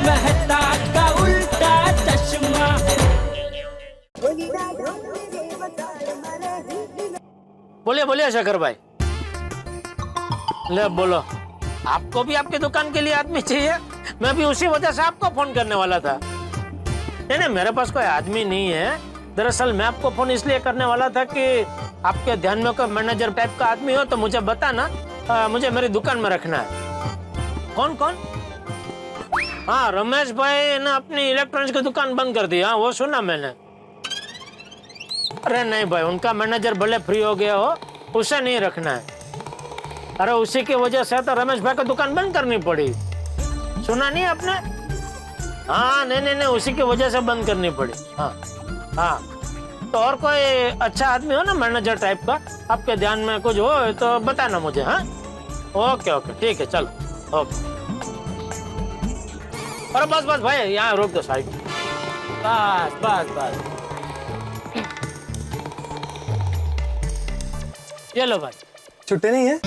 मेहता का उल्टा चश्मा। बोलिए बोलिए शेखर भाई। ले बोलो, आपको भी आपकी दुकान के लिए आदमी चाहिए? मैं भी उसी वजह से आपको फोन करने वाला था। नहीं, मेरे पास कोई आदमी नहीं है। दरअसल मैं आपको फोन इसलिए करने वाला था कि आपके ध्यान में कोई मैनेजर टाइप का आदमी हो तो मुझे बताना, मुझे मेरी दुकान में रखना है। कौन कौन? हाँ, रमेश भाई ने अपनी इलेक्ट्रॉनिक्स की दुकान बंद कर दी। हाँ, वो सुना मैंने। अरे नहीं भाई, उनका मैनेजर भले फ्री हो गया हो, उसे नहीं रखना है। अरे उसी की वजह से तो रमेश भाई की दुकान बंद करनी पड़ी। सुना नहीं आपने? हाँ, नहीं, उसी की वजह से बंद करनी पड़ी। हाँ, तो और कोई अच्छा आदमी हो ना मैनेजर टाइप का, आपके ध्यान में कुछ हो तो बताना मुझे। हाँ, ओके, ठीक है, चलो, ओके। अरे बस भाई, यहाँ रोक दो साइड। बस। ये लो भाई। छुट्टे नहीं है?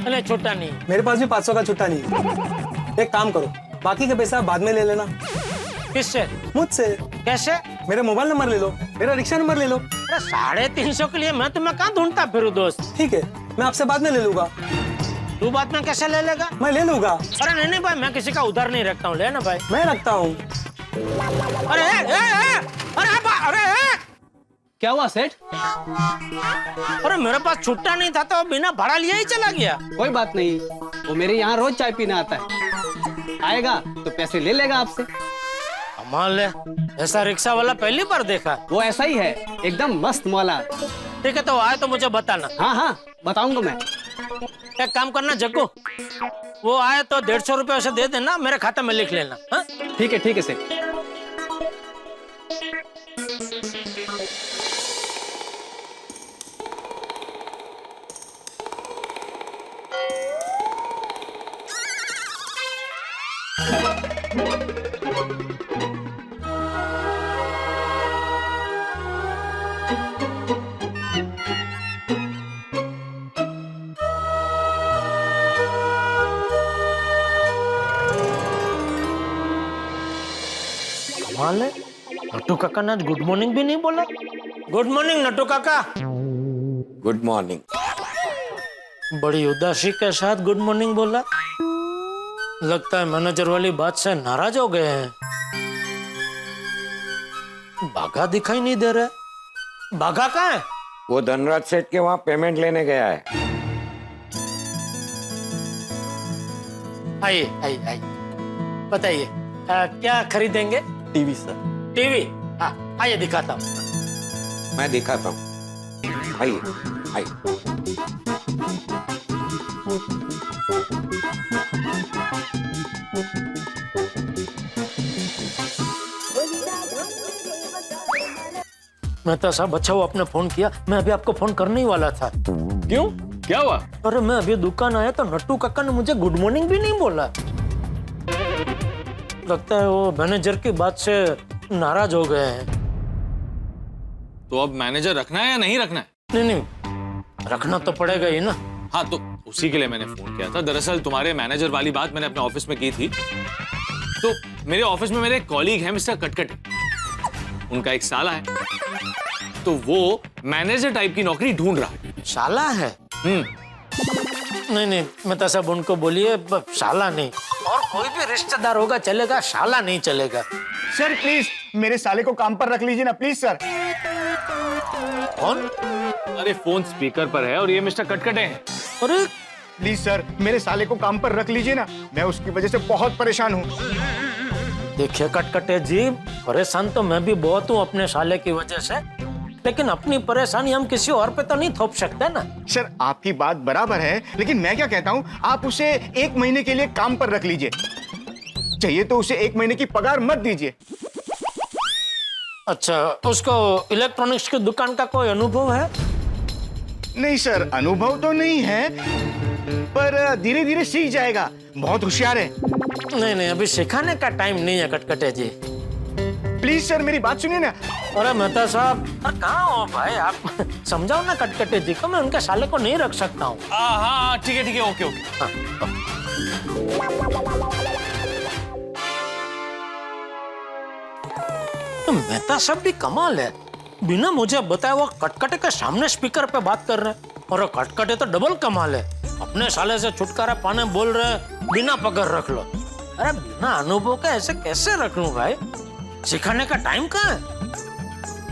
नहीं, छुट्टा नहीं। मेरे पास भी 500 का छुट्टा नहीं है। एक काम करो, बाकी के पैसा बाद में ले लेना। किससे? मुझसे। कैसे? मेरा मोबाइल नंबर ले लो, मेरा रिक्शा नंबर ले लो। अरे 350 के लिए मैं तुम्हें कहाँ ढूंढता फिरूं दोस्त। ठीक है, मैं आपसे बाद में ले लूंगा। तू बाद में कैसे ले लेगा? मैं ले लूंगा। अरे नहीं भाई, मैं किसी का उधार नहीं रखता हूँ, लेना भाई। मैं रखता हूँ। अरे क्या हुआ सेठ? अरे मेरे पास छुट्टा नहीं था तो बिना भाड़ा लिए ही चला गया। कोई बात नहीं, वो मेरे यहाँ रोज चाय पीने आता है। आएगा तो पैसे ले लेगा आपसे। कमाल है, ऐसा रिक्शा वाला पहली बार देखा। वो ऐसा ही है, एकदम मस्त मौला। ठीक है, तो आए तो मुझे बताना। हाँ, बताऊंगा मैं। एक काम करना जग्गू, वो आए तो 150 रुपये उसे दे देना, मेरे खाते में लिख लेना। हाँ? ठीक है सेठ। कमाल है, नट्टू काका ने गुड मॉर्निंग भी नहीं बोला। गुड मॉर्निंग नट्टू काका। Good morning. बड़ी उदासी के साथ गुड मॉर्निंग बोला। लगता है मैनेजर वाली बात से नाराज हो गए हैं। भागा दिखाई नहीं दे रहा। भागा कहाँ है? वो धनराज सेठ के वहाँ पेमेंट लेने गया है। आइए, बताइए क्या खरीदेंगे? TV sir. टीवी? हाँ, आइए दिखाता हूँ। मैं दिखाता हूँ, आइए। मैं तो साहब अच्छा वो आपने फोन किया, मैं अभी आपको फोन करने ही वाला था। क्यों, क्या हुआ? अरे मैं अभी दुकान आया तो नट्टू काका ने मुझे गुड मॉर्निंग भी नहीं बोला। लगता है वो मैनेजर की बात से नाराज हो गए हैं। तो अब मैनेजर रखना है या नहीं रखना है? नहीं, रखना तो पड़ेगा ही ना। हाँ, तो उसी के लिए मैंने फोन किया था। दरअसल तुम्हारे मैनेजर वाली बात मैंने अपने ऑफिस में की थी। तो मेरे ऑफिस में मेरे कॉलीग हैं मिस्टर कटकट, उनका एक साला है, तो वो मैनेजर टाइप की नौकरी ढूंढ रहा है। साला है? नहीं, मैं तो सब उनको बोलिए साला नहीं, और कोई भी रिश्तेदार होगा चलेगा, साला नहीं चलेगा। सर प्लीज मेरे साले को काम पर रख लीजिए ना, प्लीज सर। कौन? अरे फोन स्पीकर पर है और ये मिस्टर कटकटे हैं। अरे प्लीज सर मेरे साले को काम पर रख लीजिए ना, मैं उसकी वजह से बहुत परेशान हूँ। देखिए कटकटे जी, परेशान तो मैं भी बहुत हूँ अपने साले की वजह से, लेकिन अपनी परेशानी हम किसी और पे तो नहीं थोप सकते ना। सर आपकी बात बराबर है, लेकिन मैं क्या कहता हूँ, आप उसे 1 महीने के लिए काम पर रख लीजिए। चाहिए तो उसे 1 महीने की पगार मत दीजिए। अच्छा, उसको इलेक्ट्रॉनिक्स की दुकान का कोई अनुभव है? नहीं सर, अनुभव तो नहीं है, पर धीरे धीरे सीख जाएगा, बहुत होशियार है। नहीं, अभी सिखाने का टाइम नहीं है कटकटे जी। प्लीज सर मेरी बात सुनिए ना। अरे मेहता साहब, कहाँ हो भाई आप? समझाओ ना कटकटे जी को, मैं उनके साले को नहीं रख सकता हूँ। हाँ, ठीक है, ओके। तो मेहता साहब भी कमाल है, बिना मुझे बताए वो कटकटे के सामने स्पीकर पे बात कर रहे हैं, और वो कटकटे तो डबल कमाल है, अपने साले से छुटकारा पाने बोल रहे हैं बिना पकड़ रख लो। अरे बिना अनुभव का ऐसे कैसे रख लूं भाई, सिखाने का टाइम कहाँ है?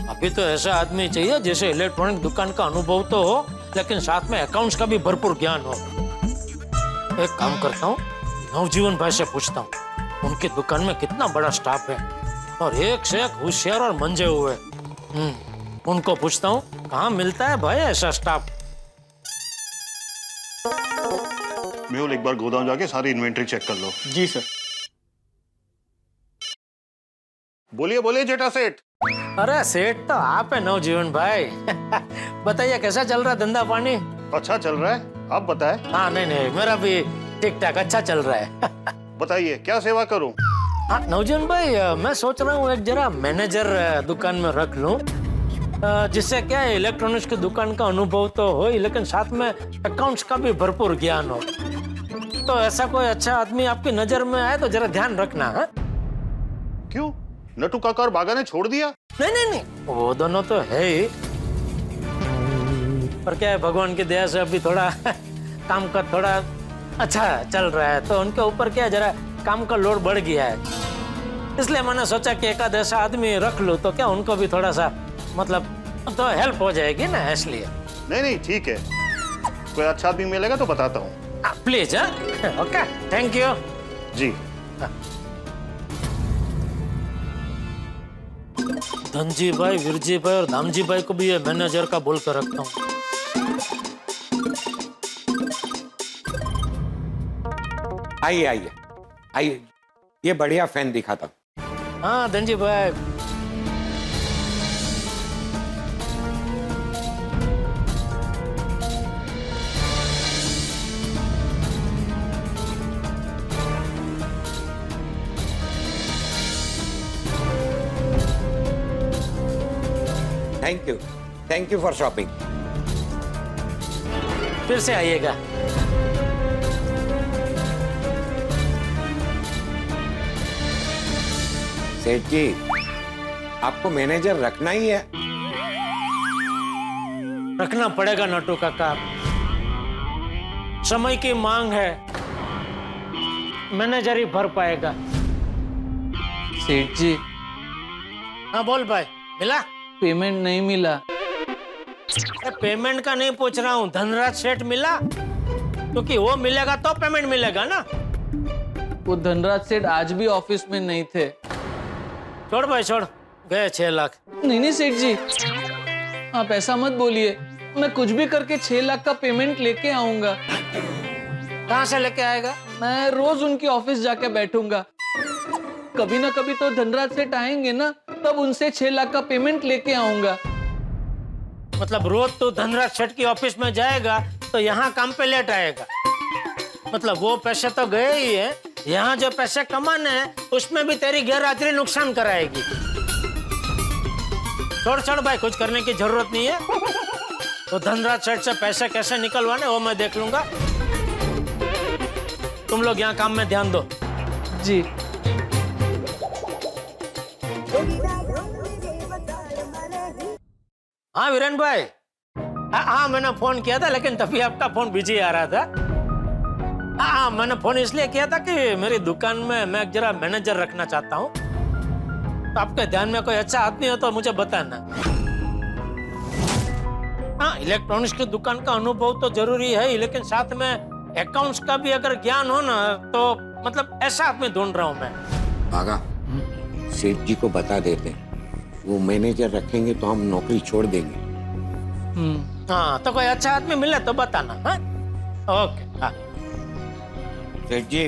अभी तो ऐसा आदमी चाहिए जैसे इलेक्ट्रॉनिक दुकान का अनुभव तो हो, लेकिन साथ में अकाउंट्स का भी भरपूर ज्ञान हो। एक काम करता हूँ, नवजीवन भाई से पूछता हूँ उनकी दुकान में कितना बड़ा स्टाफ है, और एक से एक होशियार और मंजे हुए। उनको पूछता हूँ कहाँ मिलता है भाई ऐसा स्टाफ। मेहुल, एक बार गोदाम जाके सारी इन्वेंटरी चेक कर लो। जी सर। बोलिए बोलिए जेठा सेठ। अरे सेठ तो आप है नवजीवन भाई। बताइए कैसा चल रहा धंधा पानी? अच्छा चल रहा है, आप बताएं। हाँ नहीं मेरा भी ठीक ठाक अच्छा चल रहा है। बताइए क्या सेवा करूं? हाँ नवजीवन भाई, मैं सोच रहा हूँ एक जरा मैनेजर दुकान में रख लूं, जिससे क्या है इलेक्ट्रॉनिक्स की दुकान का अनुभव तो हो ही, लेकिन साथ में अकाउंट्स का भी भरपूर ज्ञान हो। तो ऐसा कोई अच्छा आदमी आपकी नजर में आए तो जरा ध्यान रखना है। क्यों, नटू काका और बागा ने छोड़ दिया? नहीं वो दोनों तो है ही, पर क्या है भगवान की दया से अभी थोड़ा काम का थोड़ा अच्छा चल रहा है, तो उनके ऊपर क्या है जरा काम का लोड बढ़ गया है, इसलिए मैंने सोचा कि एक आध ऐसा आदमी रख लूं तो क्या उनको भी थोड़ा सा मतलब तो हेल्प हो जाएगी ना, इसलिए। नहीं ठीक है, कोई अच्छा आदमी मिलेगा तो बताता हूँ। प्लीज। ओके, थैंक यू जी। धनजी भाई, वीरजी भाई और धामजी भाई को भी ये मैनेजर का बोल कर रखता हूँ। आइए, ये बढ़िया फैन दिखाता हूँ। हाँ धनजी भाई। Thank you for shopping. फिर से आइएगा। सेठ जी, आपको मैनेजर रखना ही है। रखना पड़ेगा नटू काका, समय की मांग है, मैनेजर ही भर पाएगा। सेठ जी, हाँ बोल भाई, मिला? पेमेंट नहीं मिला। पेमेंट का नहीं पूछ रहा हूँ, धनराज सेठ मिला? क्योंकि वो मिलेगा तो पेमेंट मिलेगा ना। वो धनराज सेठ आज भी ऑफिस में नहीं थे। छोड़ भाई छोड़, गए 6 लाख। नहीं सेठ जी, आप ऐसा मत बोलिए, मैं कुछ भी करके 6 लाख का पेमेंट लेके आऊंगा। कहाँ से लेके आएगा? मैं रोज उनकी ऑफिस जाके बैठूंगा, कभी ना कभी तो धनराज सेठ आएंगे ना, तब उनसे 6 लाख का पेमेंट लेके आऊंगा। मतलब रोज तो धनराज सेठ की ऑफिस में जाएगा तो यहाँ काम पे लेट आएगा, मतलब वो पैसे तो गए ही है, यहाँ जो पैसे कमाने हैं उसमें भी तेरी गैर हाजिरी नुकसान कराएगी। छोड़ भाई, कुछ करने की जरूरत नहीं है। तो धनराज सेठ से पैसे कैसे निकलवाने वो मैं देख लूंगा, तुम लोग यहाँ काम में ध्यान दो। जी। हाँ वीरेन भाई, हाँ मैंने फोन किया था, लेकिन तभी आपका फोन बिजी आ रहा था। हाँ मैंने फोन इसलिए किया था कि मेरी दुकान में मैं जरा मैनेजर रखना चाहता हूँ, तो आपके ध्यान में कोई अच्छा आदमी हो तो मुझे बताना। हाँ, इलेक्ट्रॉनिक्स की दुकान का अनुभव तो जरूरी है ही, लेकिन साथ में अकाउंट्स का भी अगर ज्ञान हो ना, तो मतलब ऐसा आदमी ढूंढ रहा हूँ मैं। आगा, सेठ जी को बता देते हैं, वो मैनेजर रखेंगे तो हम नौकरी छोड़ देंगे। हाँ, तो कोई अच्छा आदमी मिले तो बताना। हाँ? ओके। हाँ सेठ जी,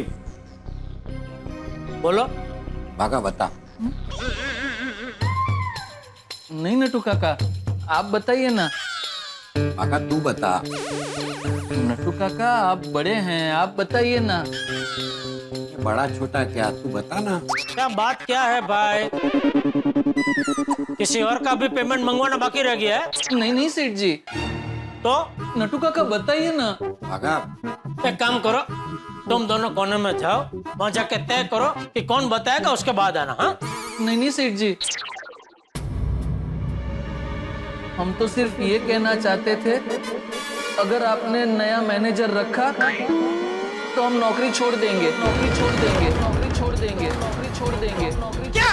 बोलो। भागा बता। नहीं नटू काका, आप बताइए ना। भागा तू बता। नटू काका, आप बड़े हैं, आप बताइए ना। बड़ा छोटा क्या, तू बता ना। क्या बात क्या है भाई, किसी और का भी पेमेंट मंगवाना बाकी रह गया है? नहीं सेठ जी। तो नटू काका बताइए ना। भागा। एक काम करो, तुम दोनों कोने में जाओ, वहां जाके तय करो कि कौन बताएगा, उसके बाद आना। हाँ नहीं सेठ जी, हम तो सिर्फ ये कहना चाहते थे, अगर आपने नया मैनेजर रखा तो हम नौकरी छोड़ देंगे, नौकरी छोड़ देंगे, नौकरी छोड़ देंगे, नौकरी छोड़ देंगे, नौकरी क्या?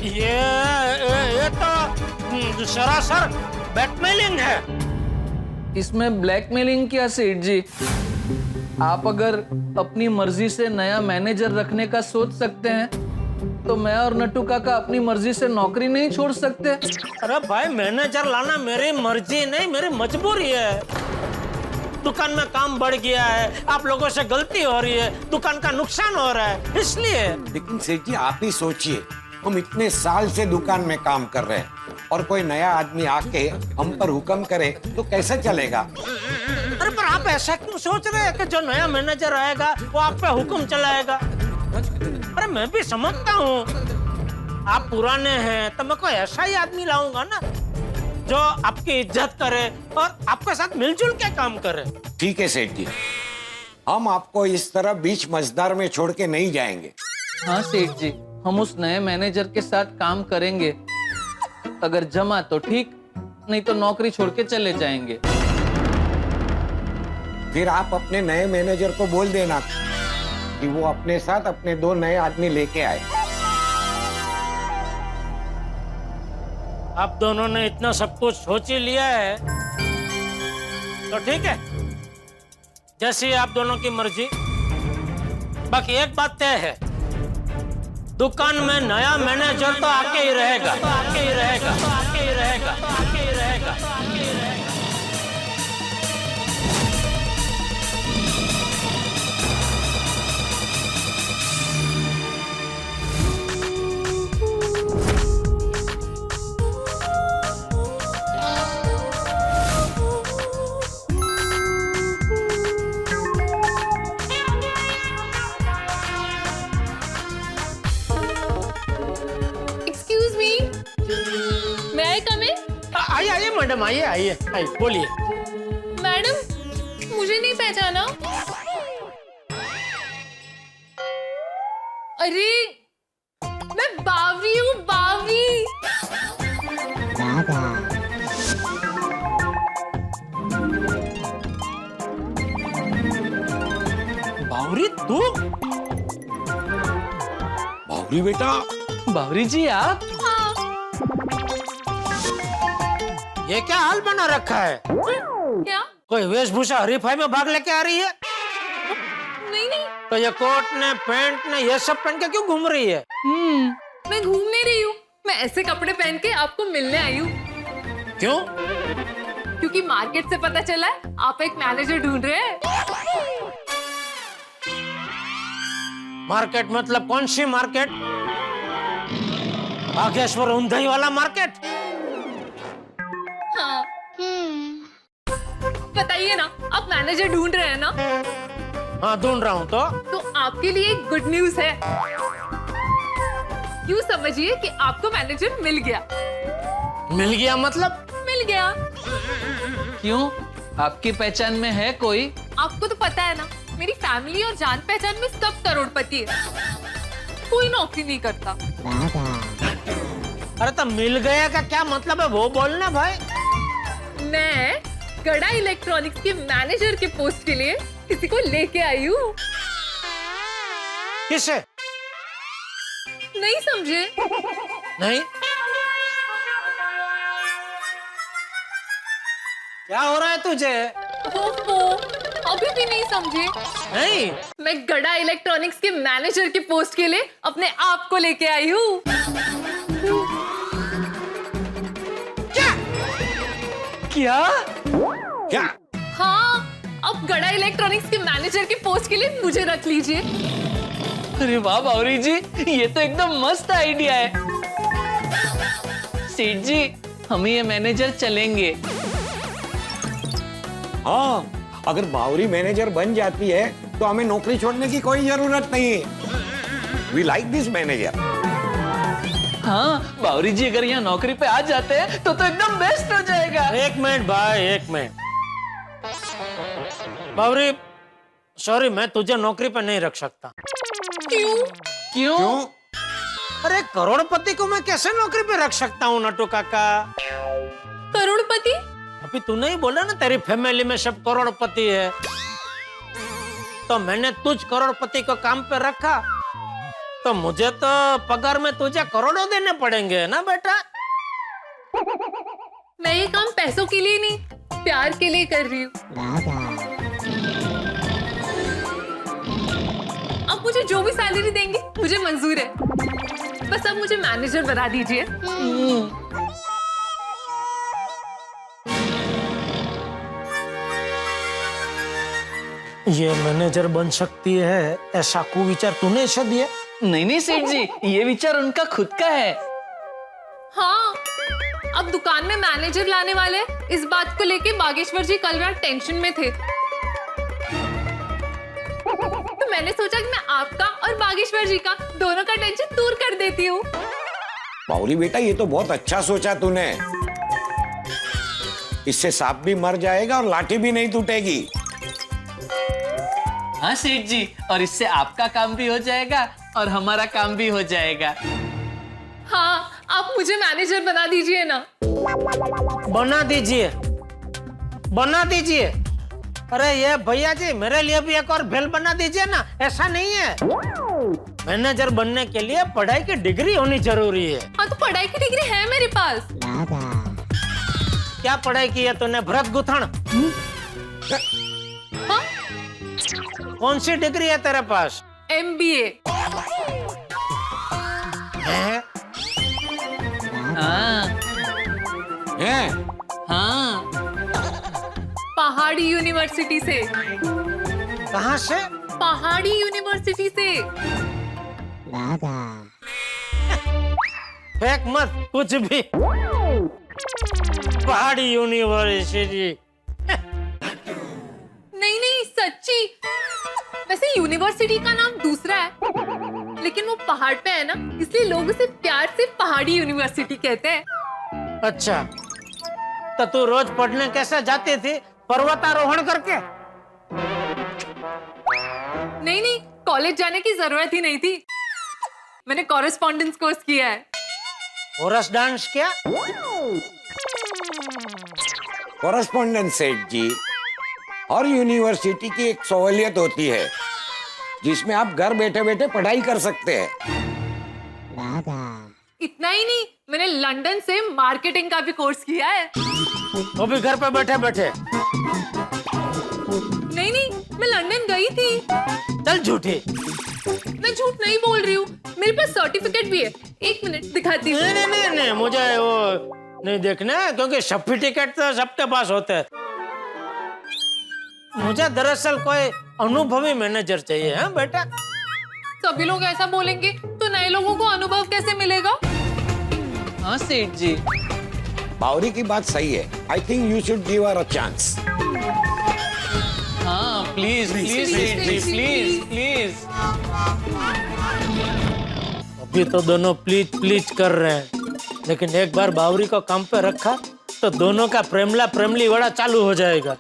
ये तो सरासर ब्लैकमेलिंग है। इसमें ब्लैकमेलिंग क्या सेठ जी? आप अगर अपनी मर्जी से नया मैनेजर रखने का सोच सकते हैं तो मैं और नट्टू काका अपनी मर्जी से नौकरी नहीं छोड़ सकते। अरे भाई, मैनेजर लाना मेरी मर्जी नहीं, मेरी मजबूरी है। दुकान में काम बढ़ गया है, आप लोगों से गलती हो रही है, दुकान का नुकसान हो रहा है, इसलिए। लेकिन सेठ जी आप ही सोचिए, हम इतने साल से दुकान में काम कर रहे हैं और कोई नया आदमी आके हम पर हुक्म करे तो कैसे चलेगा? अरे पर आप ऐसा क्यों सोच रहे हैं कि जो नया मैनेजर आएगा वो आप पे हुक्म चलाएगा? अरे मैं भी समझता हूँ, आप पुराने हैं तो मैं कोई ऐसा ही आदमी लाऊंगा ना जो आपकी इज्जत करे और आपके साथ मिलजुल के काम करे। ठीक है सेठ जी, हम आपको इस तरह बीच मझदार में छोड़ के नहीं जाएंगे। हाँ सेठ जी, हम उस नए मैनेजर के साथ काम करेंगे। अगर जमा तो ठीक, नहीं तो नौकरी छोड़ के चले जाएंगे। फिर आप अपने नए मैनेजर को बोल देना कि वो अपने साथ अपने 2 नए आदमी लेके आए। आप दोनों ने इतना सब कुछ सोच ही लिया है तो ठीक है, जैसी आप दोनों की मर्जी। बाकी एक बात तय है, दुकान में नया मैनेजर तो आके ही रहेगा, आके ही रहेगा, आके ही रहेगा, आके ही रहेगा, आके ही रहेगा। आइए आइए मैडम, आइए आइए आइए, बोलिए। मैडम, मुझे नहीं पहचाना? अरे मैं बावरी हूँ, बावरी। बावरी तू? बावरी बेटा? बावरी जी आप? ये क्या हाल बना रखा है? क्या? कोई वेशभूषा हरीफाई में भाग लेके आ रही है? नहीं नहीं, तो ये कोट ने, पैंट ने, ये सब पहन के क्यों घूम रही है? मैं घूम नहीं रही हूँ, मैं ऐसे कपड़े पहन के आपको मिलने आई हूँ। क्यों? क्योंकि मार्केट से पता चला है आप एक मैनेजर ढूंढ रहे हैं। मार्केट मतलब कौन सी मार्केट? बागेश्वर ऊंधई वाला मार्केट? हाँ। बताइए ना, आप मैनेजर ढूंढ रहे हैं ना? हाँ ढूंढ रहा हूँ। तो आपके लिए एक गुड न्यूज है। यूँ समझिए कि आपको मैनेजर मिल गया। मिल गया मतलब? मिल गया। क्यों, आपकी पहचान में है कोई? आपको तो पता है ना, मेरी फैमिली और जान पहचान में सब करोड़पति है, कोई नौकरी नहीं करता। अरे तो मिल गया का क्या मतलब है वो बोलना भाई। मैं गड़ा इलेक्ट्रॉनिक्स के मैनेजर के पोस्ट के लिए किसी को लेके आई हूँ। किसे? नहीं समझे? नहीं? क्या हो रहा है तुझे? ओहो, अभी भी नहीं समझे? नहीं, मैं गड़ा इलेक्ट्रॉनिक्स के मैनेजर के पोस्ट के लिए अपने आप को लेके आई हूँ। क्या? क्या? हाँ, अब गड़ा इलेक्ट्रॉनिक्स के मैनेजर के पोस्ट के लिए मुझे रख लीजिए। अरे वाह बावरी जी, ये तो एकदम मस्त आइडिया है। सेठ जी, हम ये मैनेजर चलेंगे। हाँ, अगर बावरी मैनेजर बन जाती है तो हमें नौकरी छोड़ने की कोई जरूरत नहीं है। We like this manager. हाँ, बावरी जी अगर यहाँ नौकरी पे आ जाते हैं तो एकदम बेस्ट हो जाएगा। एक मिनट भाई, एक मिनट। बावरी, सॉरी, मैं तुझे नौकरी पे नहीं रख सकता। क्यों? क्यों? अरे करोड़पति को मैं कैसे नौकरी पे रख सकता हूँ नटू काका? करोड़पति? अभी तूने ही बोला ना तेरी फैमिली में सब करोड़पति है, तो मैंने तुझ करोड़पति को काम पे रखा, तो मुझे तो पगार में तुझे करोड़ों देने पड़ेंगे ना बेटा। मैं ये काम पैसों के लिए नहीं, प्यार के लिए कर रही हूँ। अब मुझे जो भी सैलरी देंगे मुझे मंजूर है, बस अब मुझे मैनेजर बना दीजिए। ये मैनेजर बन सकती है ऐसा कुविचार तूने इसे दिया? नहीं सेठ जी, ये विचार उनका खुद का है। हाँ, अब दुकान में मैनेजर लाने वाले, इस बात को लेके बागेश्वर जी कल रात टेंशन में थे, तो मैंने सोचा कि मैं आपका और बागेश्वर जी का दोनों का टेंशन दूर कर देती हूँ। बावरी बेटा, ये तो बहुत अच्छा सोचा तूने। इससे सांप भी मर जाएगा और लाठी भी नहीं टूटेगी। हाँ सेठ जी, और इससे आपका काम भी हो जाएगा और हमारा काम भी हो जाएगा। हाँ, आप मुझे मैनेजर बना दीजिए ना। बना दीजिए, बना दीजिए। अरे ये भैया जी, मेरे लिए भी एक और भेल बना दीजिए ना। ऐसा नहीं है, मैनेजर बनने के लिए पढ़ाई की डिग्री होनी जरूरी है। हाँ, तो पढ़ाई की डिग्री है मेरे पास। क्या पढ़ाई की है तूने? भरत गुथण? हाँ? कौन सी डिग्री है तेरे पास? MBA। है? हाँ हैं? हाँ, पहाड़ी यूनिवर्सिटी से। कहाँ से? पहाड़ी यूनिवर्सिटी से। फेंक मत कुछ भी। पहाड़ी यूनिवर्सिटी? नहीं नहीं, सच्ची। वैसे यूनिवर्सिटी का नाम दूसरा है, लेकिन वो पहाड़ पे है ना, इसलिए लोग उसे प्यार से पहाड़ी यूनिवर्सिटी कहते हैं। अच्छा, तो तू रोज पढ़ने कैसे जाती थी? पर्वतारोहण करके? नहीं नहीं, कॉलेज जाने की जरूरत ही नहीं थी, मैंने कॉरेस्पॉन्डेंस कोर्स किया है। कोरस डांस क्या? कॉरेस्पॉन्डेंस सेठ जी, और यूनिवर्सिटी की एक सहूलियत होती है जिसमें आप घर बैठे बैठे पढ़ाई कर सकते हैं। इतना ही नहीं, मैंने लंदन से मार्केटिंग का भी कोर्स किया है। वो भी घर पे बैठे बैठे? नहीं नहीं, मैं लंदन गई थी। चल झूठी। मैं झूठ नहीं बोल रही हूँ, मेरे पास सर्टिफिकेट भी है। एक मिनट दिखाती हूँ। नहीं नहीं नहीं, मुझे वो नहीं देखना है, क्योंकि सर्टिफिकेट तो सबके पास होते हैं। मुझे दरअसल कोई अनुभवी मैनेजर चाहिए है बेटा। सभी लोग ऐसा बोलेंगे तो नए लोगों को अनुभव कैसे मिलेगा? हाँ सेठ जी। बावरी की बात सही है। I think you should give her a chance. हाँ प्लीज प्लीज सेठ जी, प्लीज प्लीज। अभी तो दोनों प्लीज प्लीज कर रहे हैं, लेकिन एक बार बावरी को काम पे रखा तो दोनों का प्रेमला प्रेमली वाला चालू हो जाएगा।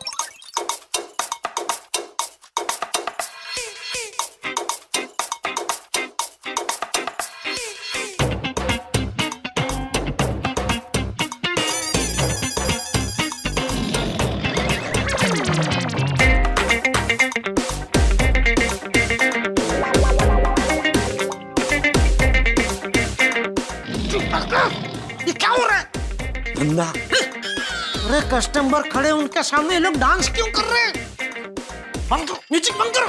ये क्या हो रहा है? धंधा। अरे कस्टमर खड़े, उनके सामने ये लोग डांस क्यों कर रहे हैं? बंद करो, म्यूजिक बंद करो।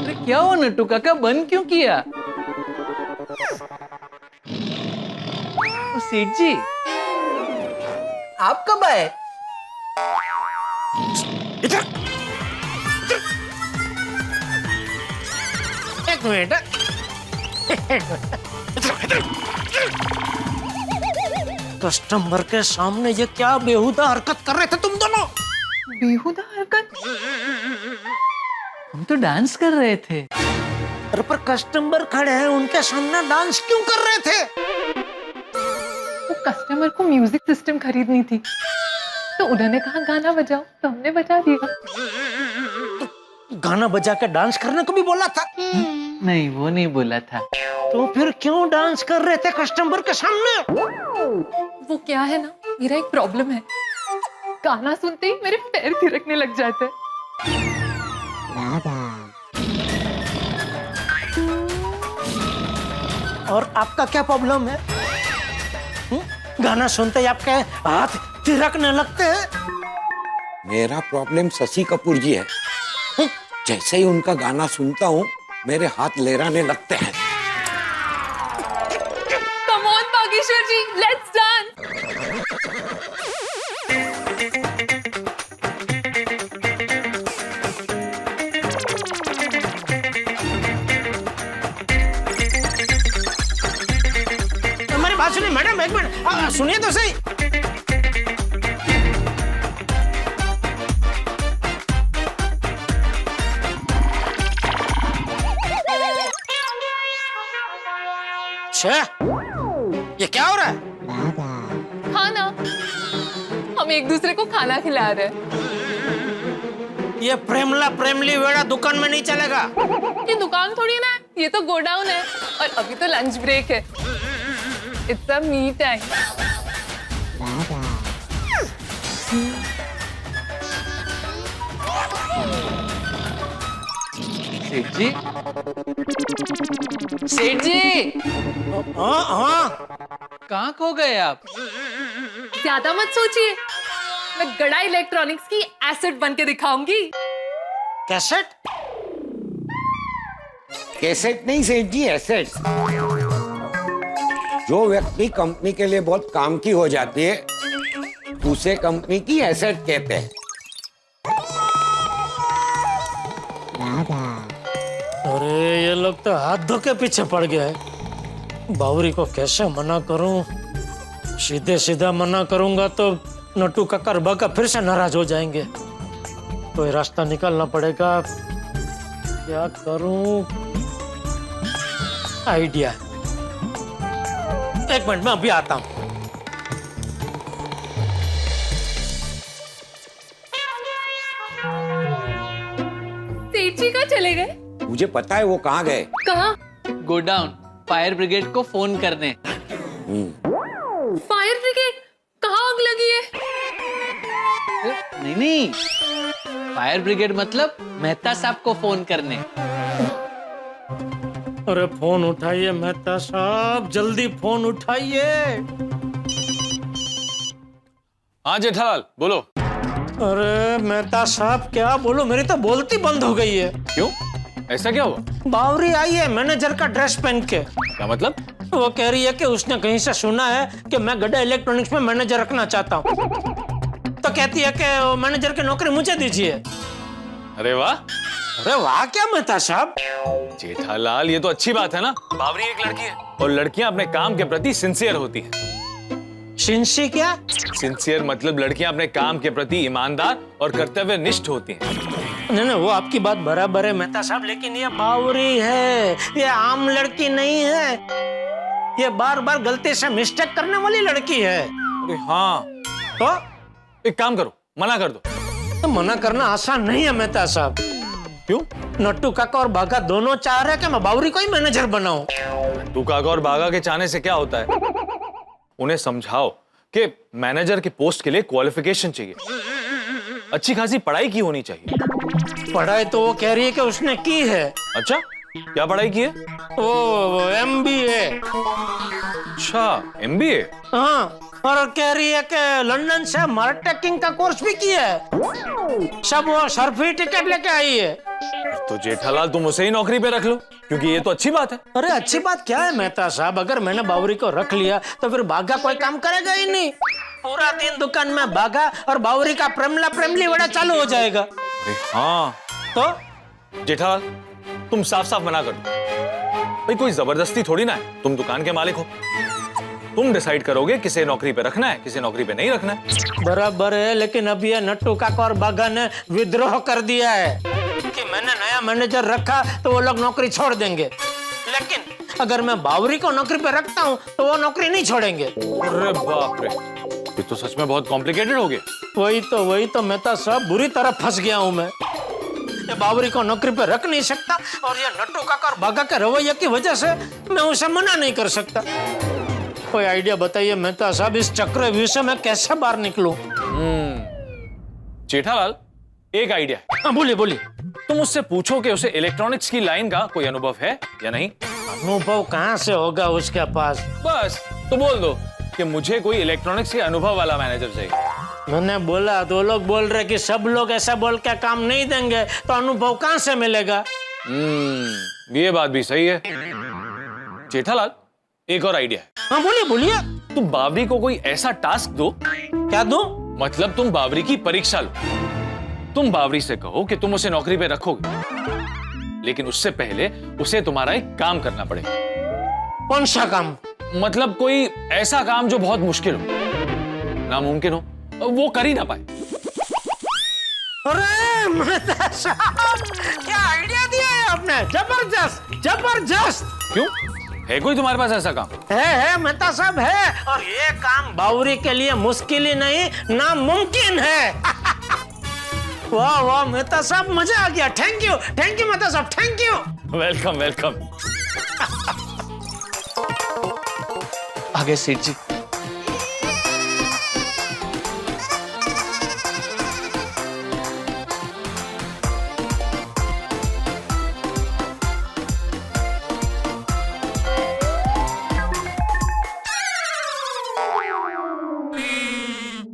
अरे क्या हुआ नट्टू काका, बंद क्यों किया? सेठ जी, आप कब आए? इधर एक मिनट। कस्टमर के सामने ये क्या बेहुदा हरकत कर रहे थे तुम दोनों? बेहुदा हरकत? हम तो डांस कर रहे थे। अरे पर कस्टमर खड़े हैं, उनके सामने डांस क्यों कर रहे थे? वो कस्टमर को म्यूजिक सिस्टम खरीदनी थी, तो उन्होंने कहा गाना बजाओ, तो हमने बजा दिया। गाना बजा के डांस करने को भी बोला था। नहीं, वो नहीं बोला था। तो फिर क्यों डांस कर रहे थे कस्टमर के सामने? वो क्या है ना, मेरा एक प्रॉब्लम है, गाना सुनते ही मेरे पैर थिरकने लग जाते हैं। और आपका क्या प्रॉब्लम है? गाना सुनते ही आपके हाथ थिरकने लगते हैं? मेरा प्रॉब्लम शशि कपूर जी है। जैसे ही उनका गाना सुनता हूँ मेरे हाथ लहराने लगते हैं। Come on Bageshwar ji, let's dance. हमारी बात सुनिए मैडम, एक मिनट सुनिए तो सही। ये क्या हो रहा है? खाना, हम एक दूसरे को खाना खिला रहे हैं। ये प्रेमला प्रेमली वेड़ा दुकान में नहीं चलेगा। ये दुकान थोड़ी ना है, ये तो गोडाउन है और अभी तो लंच ब्रेक है। It's a me time. सेठ जी, सेठ जी, हाँ हाँ, कहाँ खो गए आप? ज्यादा मत सोचिए, मैं गड़ा इलेक्ट्रॉनिक्स की एसेट बन के दिखाऊंगी। कैसेट? कैसेट नहीं सेठ जी, एसेट। जो व्यक्ति कंपनी के लिए बहुत काम की हो जाती है उसे कंपनी की एसेट कहते हैं। अरे ये लोग तो हाथ धो के पीछे पड़ गया है। बावरी को कैसे मना करूं? सीधे सीधा मना करूंगा तो नट्टू काका और बाका फिर से नाराज हो जाएंगे। कोई रास्ता निकालना पड़ेगा। क्या करूं? आइडिया। एक मिनट, मैं अभी आता हूं। सेठ जी कहाँ चले गए? मुझे पता है वो कहाँ गए। कहाँ? गोडाउन, फायर ब्रिगेड को फोन करने। Fire brigade? कहाँ आग लगी है? नहीं नहीं, फायर ब्रिगेड मतलब मेहता साहब को फोन करने। अरे फोन उठाइए मेहता साहब, जल्दी फोन उठाइए। हाँ जेठालाल, बोलो। अरे मेहता साहब क्या बोलो, मेरी तो बोलती बंद हो गई है। क्यों, ऐसा क्या हुआ? बावरी आई है मैनेजर का ड्रेस पहन के। क्या मतलब? वो कह रही है कि उसने कहीं से सुना है कि मैं गड्ढा इलेक्ट्रॉनिक्स में मैनेजर रखना चाहता हूँ। तो कहती है कि मैनेजर की नौकरी मुझे दीजिए। अरे वाह। अरे वाह क्या मेहता साहब? जेठालाल, ये तो अच्छी बात है ना। बावरी एक लड़की है और लड़कियां अपने काम के प्रति सिंसियर होती हैं। सिंसी क्या? सिंसियर मतलब लड़कियां अपने काम के प्रति ईमानदार और कर्तव्यनिष्ठ होती हैं। नहीं नहीं, वो आपकी बात बराबर है मेहता साहब, लेकिन ये बावरी है, ये आम लड़की नहीं है। ये बार बार गलती से मिस्टेक करने वाली लड़की है। अरे हाँ, तो एक काम करो, मना कर दो। तो मना करना आसान नहीं है मेहता साहब। क्यों? नट्टू काका और बागा दोनों चाह रहे हैं कि मैं बावरी को ही मैनेजर बनाऊं। नट्टू काका और बागा के चाहने से क्या होता है? उन्हें समझाओ कि मैनेजर की पोस्ट के लिए क्वालिफिकेशन चाहिए, अच्छी खासी पढ़ाई की होनी चाहिए। पढ़ाई तो वो कह रही है कि उसने की है। अच्छा, क्या पढ़ाई की है? वो MBA। अच्छा, MBA। हाँ, और कह रही है कि लंदन से मार्केटिंग का कोर्स भी किया है। सब वो सर्टिफिकेट लेके आई है। तो जेठालाल, तुम उसे ही नौकरी पे रख लो, क्योंकि ये तो अच्छी बात है। अरे अच्छी बात क्या है मेहता साहब? अगर मैंने बावरी को रख लिया तो फिर बागा कोई काम करेगा ही नहीं। पूरा दिन दुकान में बागा और बावरी का प्रेमला प्रेमली वेड़ा चालू हो जाएगा। अरे हाँ, तो जेठालाल, तुम साफ साफ मना कर दो। भाई कोई जबरदस्ती थोड़ी ना है, तुम दुकान के मालिक हो। तुम डिसाइड करोगे किसे नौकरी पे रखना है, किसे नौकरी पे नहीं रखना है। बराबर है, लेकिन अब ये नट्टू काका और बागा ने विद्रोह कर दिया है कि मैंने नया मैनेजर रखा तो वो लोग नौकरी छोड़ देंगे, लेकिन अगर मैं बावरी को नौकरी पे रखता हूँ तो वो नौकरी नहीं छोड़ेंगे। अरे बाप रे, ये तो सच में बहुत कॉम्प्लिकेटेड हो गया। वही तो मेहता साहब, बुरी तरह फंस गया हूँ मैं। ये बावरी को नौकरी पे रख नहीं सकता, और ये नट्टू काका और बागा के रवैये की वजह से मैं उसे मना नहीं कर सकता। कोई आइडिया बताइए मेहता साहब, इस चक्रव्यूह से मैं कैसे बाहर निकलूं? जेठालाल, एक आइडिया है। हाँ, बोलिए बोलिए। तुम उससे पूछो कि उसे इलेक्ट्रॉनिक्स की लाइन का कोई अनुभव है या नहीं। अनुभव कहाँ से होगा उसके पास? बस तो बोल दो कि मुझे कोई इलेक्ट्रॉनिक्स के अनुभव वाला मैनेजर चाहिए। मैंने बोला तो लोग बोल रहे कि सब लोग ऐसा बोल के काम नहीं देंगे, तो अनुभव कहाँ से मिलेगा? ये बात भी सही है। जेठालाल, एक और आइडिया है। हाँ, बोलिए बोलिए। तुम बावरी को कोई ऐसा टास्क दो। क्या दो? मतलब तुम बावरी की परीक्षा लो। तुम बावरी से कहो कि तुम उसे नौकरी पे रखोगे, लेकिन उससे पहले उसे तुम्हारा एक काम करना पड़ेगा। कौन सा काम? मतलब कोई ऐसा काम जो बहुत मुश्किल हो, नामुमकिन हो, वो कर ही ना पाए। अरे मेहता साहब, क्या आइडिया दिया है आपने! जबरदस्त जबरदस्त। क्यों, है कोई तुम्हारे पास ऐसा काम? है मेहता साहब, है। और ये काम बावरी के लिए मुश्किल ही नहीं, नामुमकिन है। वाह वाह मेहता साहब, मजा आ गया। थैंक यू मेहता साहब, थैंक यू। Welcome welcome. आगे सेठ जी।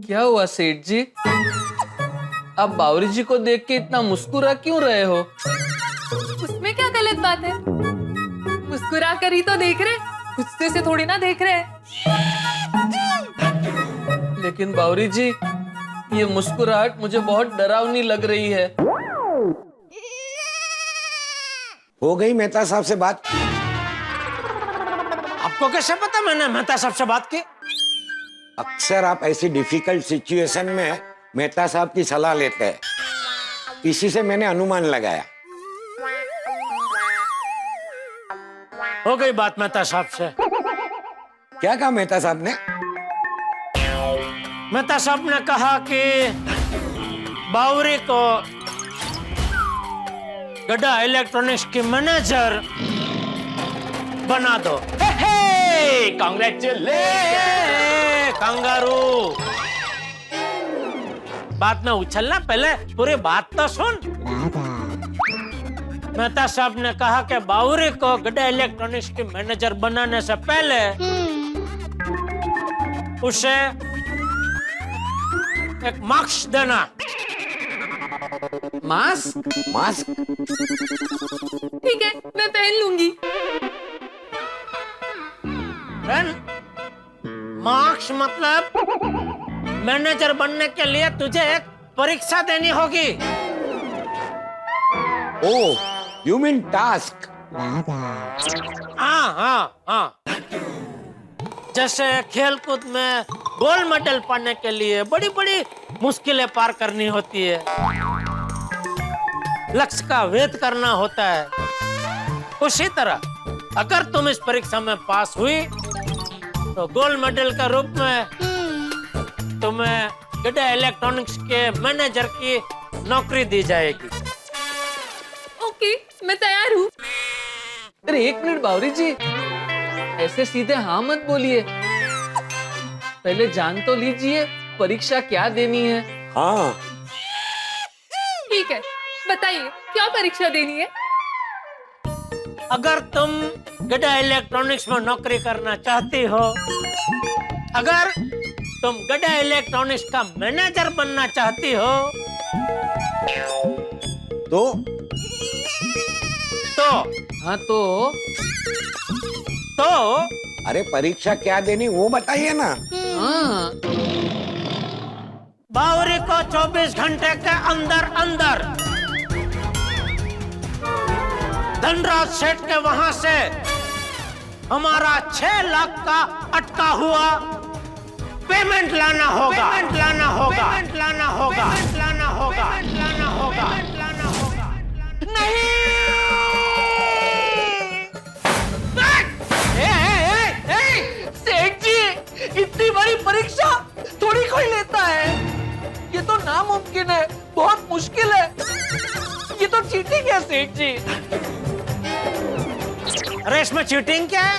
क्या हुआ सेठ जी, आप बावरी जी को देख के इतना मुस्कुरा क्यों रहे हो? उसमें क्या गलत बात है? मुस्कुरा कर ही तो देख रहे, गुस्से से थोड़ी ना देख रहे। लेकिन बावरी जी, ये मुस्कुराहट मुझे बहुत डरावनी लग रही है। हो गई मेहता साहब से बात? आपको कैसे पता मैंने मेहता साहब से बात की? अक्सर आप ऐसी डिफिकल्ट सिचुएशन में मेहता साहब की सलाह लेते हैं, इसी से मैंने अनुमान लगाया। हो गई बात मेहता साहब से। क्या कहा मेहता साहब ने? मेहता साहब ने कहा कि बावरी को गड्ढा इलेक्ट्रॉनिक्स की मैनेजर बना दो। Congratulation kangaroo. बात में उछलना, पहले पूरी बात तो सुन। मेहता साहब ने कहा कि बावरी को गड्ढा इलेक्ट्रॉनिक्स की मैनेजर बनाने से पहले उसे एक मार्क्स देना। मास्क? मास्क? ठीक है, मैं पहन लूंगी। मार्क्स मतलब मैनेजर बनने के लिए तुझे एक परीक्षा देनी होगी। ओह, यू मीन टास्क? हाँ। जैसे खेलकूद में गोल्ड मेडल पाने के लिए बड़ी बड़ी मुश्किलें पार करनी होती है, लक्ष्य का भेद करना होता है, उसी तरह अगर तुम इस परीक्षा में पास हुई तो गोल्ड मेडल के रूप में तुम्हें गड्ढा इलेक्ट्रॉनिक्स के मैनेजर की नौकरी दी जाएगी। ओके, मैं तैयार हूँ। अरे एक मिनट बावरी जी, ऐसे सीधे हाँ मत बोलिए, पहले जान तो लीजिए परीक्षा क्या देनी है। हाँ, ठीक है, बताइए क्या परीक्षा देनी है? अगर तुम गड्ढा इलेक्ट्रॉनिक्स में नौकरी करना चाहती हो, अगर तुम गड्ढा इलेक्ट्रॉनिक्स का मैनेजर बनना चाहती हो, तो हाँ तो अरे परीक्षा क्या देनी वो बताइए ना। हाँ, बावरी को 24 घंटे के अंदर अंदर धनराज सेठ के वहां से हमारा 6 लाख का अटका हुआ पेमेंट लाना होगा। नहीं, सेठ जी, इतनी बड़ी परीक्षा थोड़ी कोई लेता है, ये तो नामुमकिन है, बहुत मुश्किल है, ये तो है सेठ जी। अरे इसमें चीटिंग क्या है?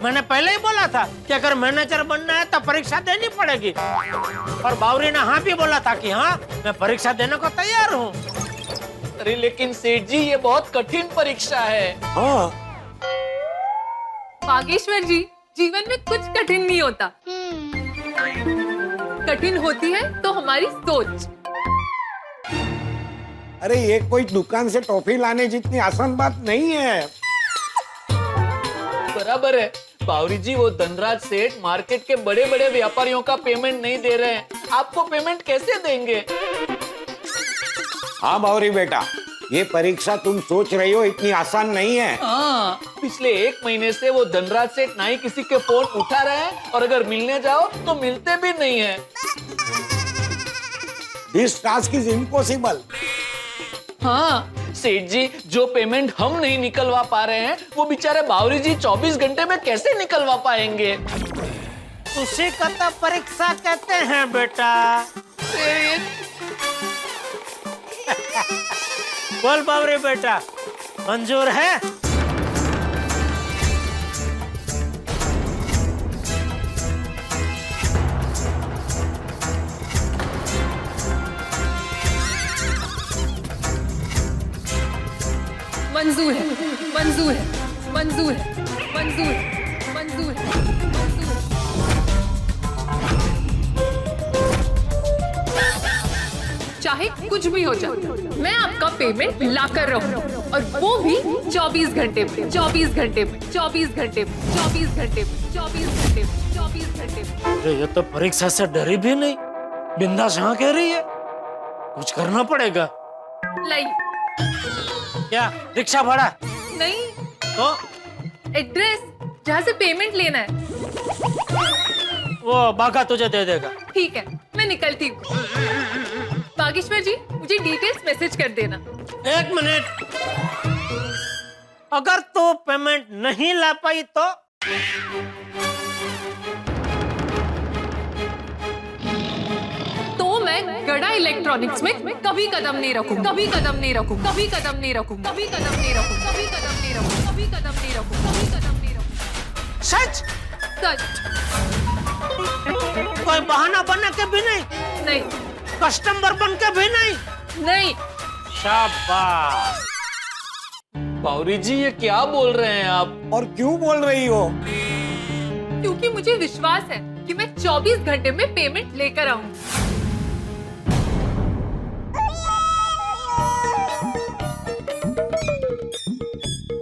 मैंने पहले ही बोला था कि अगर मैनेजर बनना है तो परीक्षा देनी पड़ेगी, और बावरी ने हाँ भी बोला था कि हाँ मैं परीक्षा देने को तैयार हूँ। अरे लेकिन सेठ जी ये बहुत कठिन परीक्षा है। हाँ बागेश्वर जी, जीवन में कुछ कठिन नहीं होता। कठिन होती है तो हमारी सोच। अरे ये कोई दुकान से टॉफी लाने जितनी आसान बात नहीं है। बराबर है बावरी जी, वो धनराज सेठ मार्केट के बड़े बड़े व्यापारियों का पेमेंट नहीं दे रहे हैं, आपको पेमेंट कैसे देंगे? हाँ बावरी बेटा, ये परीक्षा तुम सोच रही हो इतनी आसान नहीं है। हाँ, पिछले 1 महीने से वो धनराज सेठ ना ही किसी के फोन उठा रहे हैं, और अगर मिलने जाओ तो मिलते भी नहीं है। This task is impossible. हाँ सेठ जी, जो पेमेंट हम नहीं निकलवा पा रहे हैं वो बेचारे बावरी जी 24 घंटे में कैसे निकलवा पाएंगे? उसी का तो परीक्षा कहते हैं बेटा। बोल बावरी बेटा, मंजूर है? मंजूर है, मंजूर है, मंजूर है, मंजूर है, मंजूर है, मंजूर है। चाहे कुछ भी हो जाए, मैं आपका पेमेंट लाकर रहूं, और वो भी 24 घंटे में, 24 घंटे में, 24 घंटे में, 24 घंटे में, 24 घंटे में, 24 घंटे में। अरे ये तो परीक्षा से डरी भी नहीं, बिंदास हाँ कह रही है। कुछ करना पड़ेगा। लाई क्या रिक्शा भाड़ा? नहीं, तो एड्रेस जहाँ से पेमेंट लेना है। वो बागा तुझे दे देगा। ठीक है, मैं निकलती हूँ। बागेश्वर जी, मुझे डिटेल्स मैसेज कर देना। 1 मिनट, अगर तू पेमेंट नहीं ला पाई तो मैं गड़ा इलेक्ट्रॉनिक्स में कभी कदम नहीं रखूं, कभी कदम नहीं रखूं, कभी कदम नहीं रखूं, कभी कदम नहीं रखूं, कभी कदम नहीं रखूं, कभी कदम नहीं रखूं, कभी कदम नहीं रखूं। सच? सच। कोई बहाना बना के भी नहीं? नहीं। कस्टमर बन के भी नहीं? नहीं। शाबाश। बावरी जी ये क्या बोल रहे हैं आप? और क्यों बोल रही हो? क्योंकि मुझे विश्वास है कि मैं 24 घंटे में पेमेंट लेकर आऊंगी।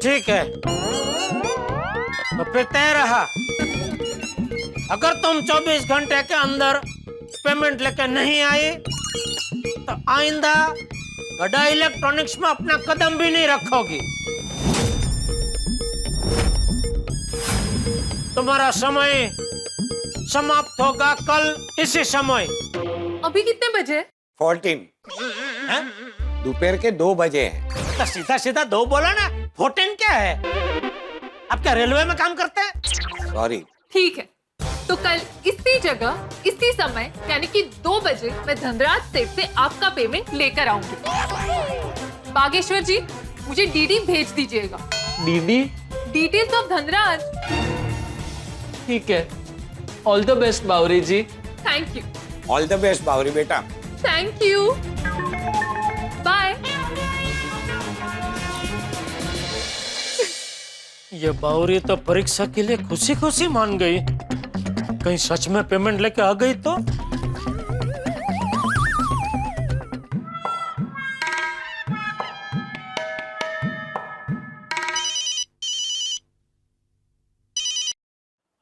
ठीक है, तो फिर तय रहा, अगर तुम 24 घंटे के अंदर पेमेंट लेकर नहीं आए तो आइंदा गड़ा इलेक्ट्रॉनिक्स में अपना कदम भी नहीं रखोगी। तुम्हारा समय समाप्त होगा कल इसी समय। अभी कितने बजे? 14 दोपहर के 2 बजे हैं। तो सीधा सीधा 2 बोला ना, 14 क्या है? आप क्या रेलवे में काम करते हैं? सॉरी। ठीक है, तो कल इसी जगह इसी समय यानी कि 2 बजे मैं धनराज सेठ से आपका पेमेंट लेकर आऊंगी। बागेश्वर जी, मुझे डीडी भेज दीजिएगा। डीडी? Details of Dhanraj. ठीक है, all the best Bawri ji. Thank you. All the best Bawri बेटा। Thank you. बाय। ये बावरी तो परीक्षा के लिए खुशी खुशी मान गई, कहीं सच में पेमेंट लेके आ गई तो?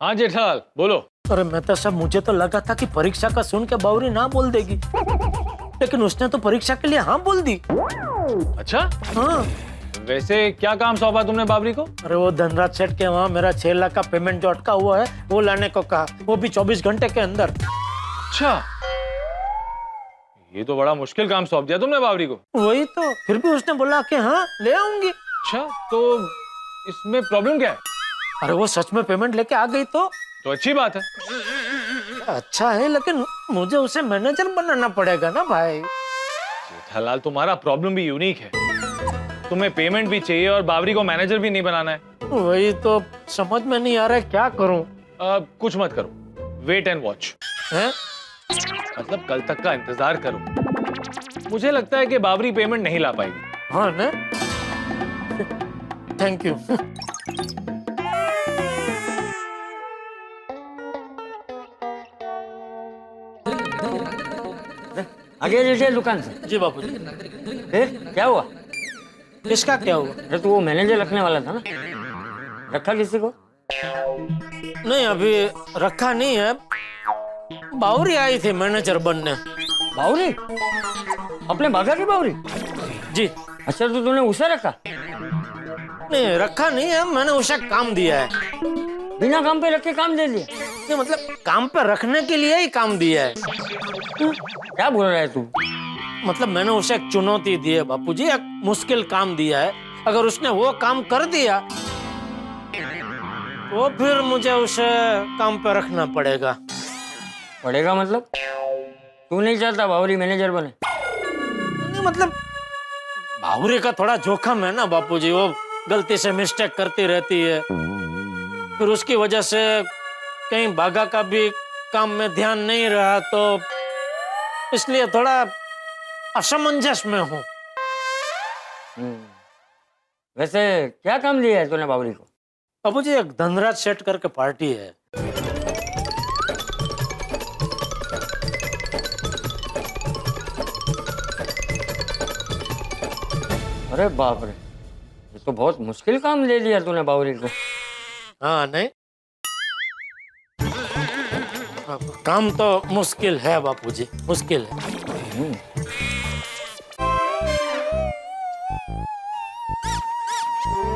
हाँ जेठालाल बोलो। अरे मैं तो सब, मुझे तो लगा था कि परीक्षा का सुन के बावरी ना बोल देगी, लेकिन उसने तो परीक्षा के लिए हाँ बोल दी। अच्छा, हाँ। वैसे क्या काम सौंपा तुमने बाबरी को? अरे वो धनराज सेठ के वहाँ मेरा 6 लाख का पेमेंट जो अटका हुआ है वो लाने को कहा, वो भी 24 घंटे के अंदर। अच्छा, ये तो बड़ा मुश्किल काम सौंप दिया तुमने बाबरी को। वही तो, फिर भी उसने बोला कि हाँ ले आऊंगी। अच्छा, तो इसमें प्रॉब्लम क्या है? अरे वो सच में पेमेंट लेके आ गई तो अच्छी बात है। अच्छा है, लेकिन मुझे उसे मैनेजर बनाना पड़ेगा ना भाई। जेठालाल, तुम्हारा प्रॉब्लम भी यूनिक है। तुम्हें पेमेंट भी चाहिए और बावरी को मैनेजर भी नहीं बनाना है। वही तो समझ में नहीं आ रहा है, क्या करूं? कुछ मत करो, वेट एंड वॉच। हैं? मतलब कल तक का इंतजार करो। मुझे लगता है कि बावरी पेमेंट नहीं ला पाएगी। हाँ ना, थैंक यू। आगे जैसे दुकान से। जी बापू जी। फिर क्या हुआ? किसका क्या हुआ? अरे तू वो मैनेजर रखने वाला था ना, रखा किसी को? नहीं, अभी रखा नहीं है। बावरी आई थी मैनेजर बनने। बावरी? अपने बागा की बावरी? जी। अच्छा, तो तूने उसे रखा? नहीं, रखा नहीं है, मैंने उसे काम दिया है। बिना काम पे रख के काम दे दिया? नहीं, मतलब काम पे रखने के लिए ही काम दिया है। क्या बोल रहा है तू? मतलब मैंने उसे एक चुनौती दी है बापूजी, एक मुश्किल काम दिया है। अगर उसने वो काम कर दिया तो फिर मुझे उसे काम पे रखना पड़ेगा। पड़ेगा मतलब? तू नहीं चाहता बावरी मैनेजर बने? नहीं, मतलब बावरी का थोड़ा जोखम है ना बापूजी, वो गलती से मिस्टेक करती रहती है, फिर उसकी वजह से कहीं बागा का भी काम में ध्यान नहीं रहा, तो इसलिए थोड़ा असमंजस में हूँ। वैसे क्या काम दिया है तूने बावरी को? बाबूजी, एक धनराज सेट करके पार्टी है। अरे बाप रे, ये तो बहुत मुश्किल काम दे दिया तूने बावरी को। हाँ, नहीं काम तो मुश्किल है बापूजी, मुश्किल है।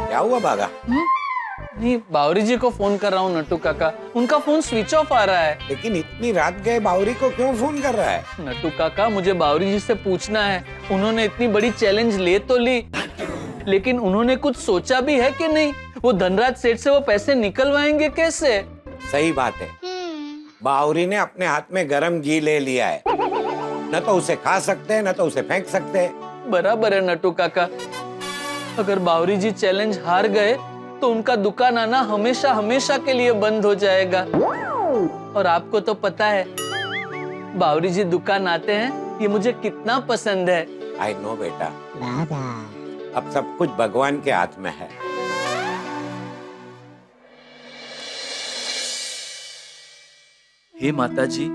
क्या हुआ बागा? नहीं, बावरी जी को फोन कर रहा हूँ नट्टू काका, उनका फोन स्विच ऑफ आ रहा है। लेकिन इतनी रात गए बावरी को क्यों फोन कर रहा है? नट्टू काका, मुझे बावरी जी से पूछना है, उन्होंने इतनी बड़ी चैलेंज ले तो ली, लेकिन उन्होंने कुछ सोचा भी है कि नहीं? वो धनराज सेठ से वो पैसे निकलवाएंगे कैसे? सही बात है, बावरी ने अपने हाथ में गरम घी ले लिया है। न तो उसे खा सकते हैं, न तो उसे फेंक सकते हैं। बराबर है नट्टू काका, अगर बावरी जी चैलेंज हार गए तो उनका दुकान आना हमेशा हमेशा के लिए बंद हो जाएगा। और आपको तो पता है बावरी जी दुकान आते हैं, ये मुझे कितना पसंद है। आई नो बेटा, अब सब कुछ भगवान के हाथ में है। हे माता जी,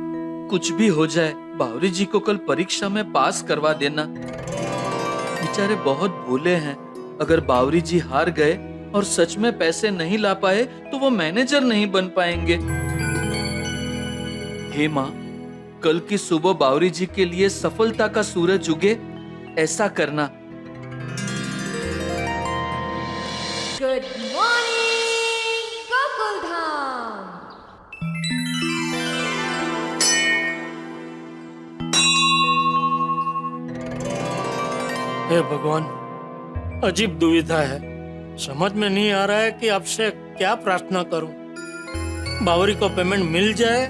कुछ भी हो जाए बावरी जी को कल परीक्षा में पास करवा देना। बेचारे बहुत भोले हैं, अगर बावरी जी हार गए और सच में पैसे नहीं ला पाए तो वो मैनेजर नहीं बन पाएंगे। हे माँ, कल की सुबह बावरी जी के लिए सफलता का सूरज उगे, ऐसा करना। Good morning Gokuldham. हे भगवान, अजीब दुविधा है, समझ में नहीं आ रहा है कि आपसे क्या प्रार्थना करूं। बावरी को पेमेंट मिल जाए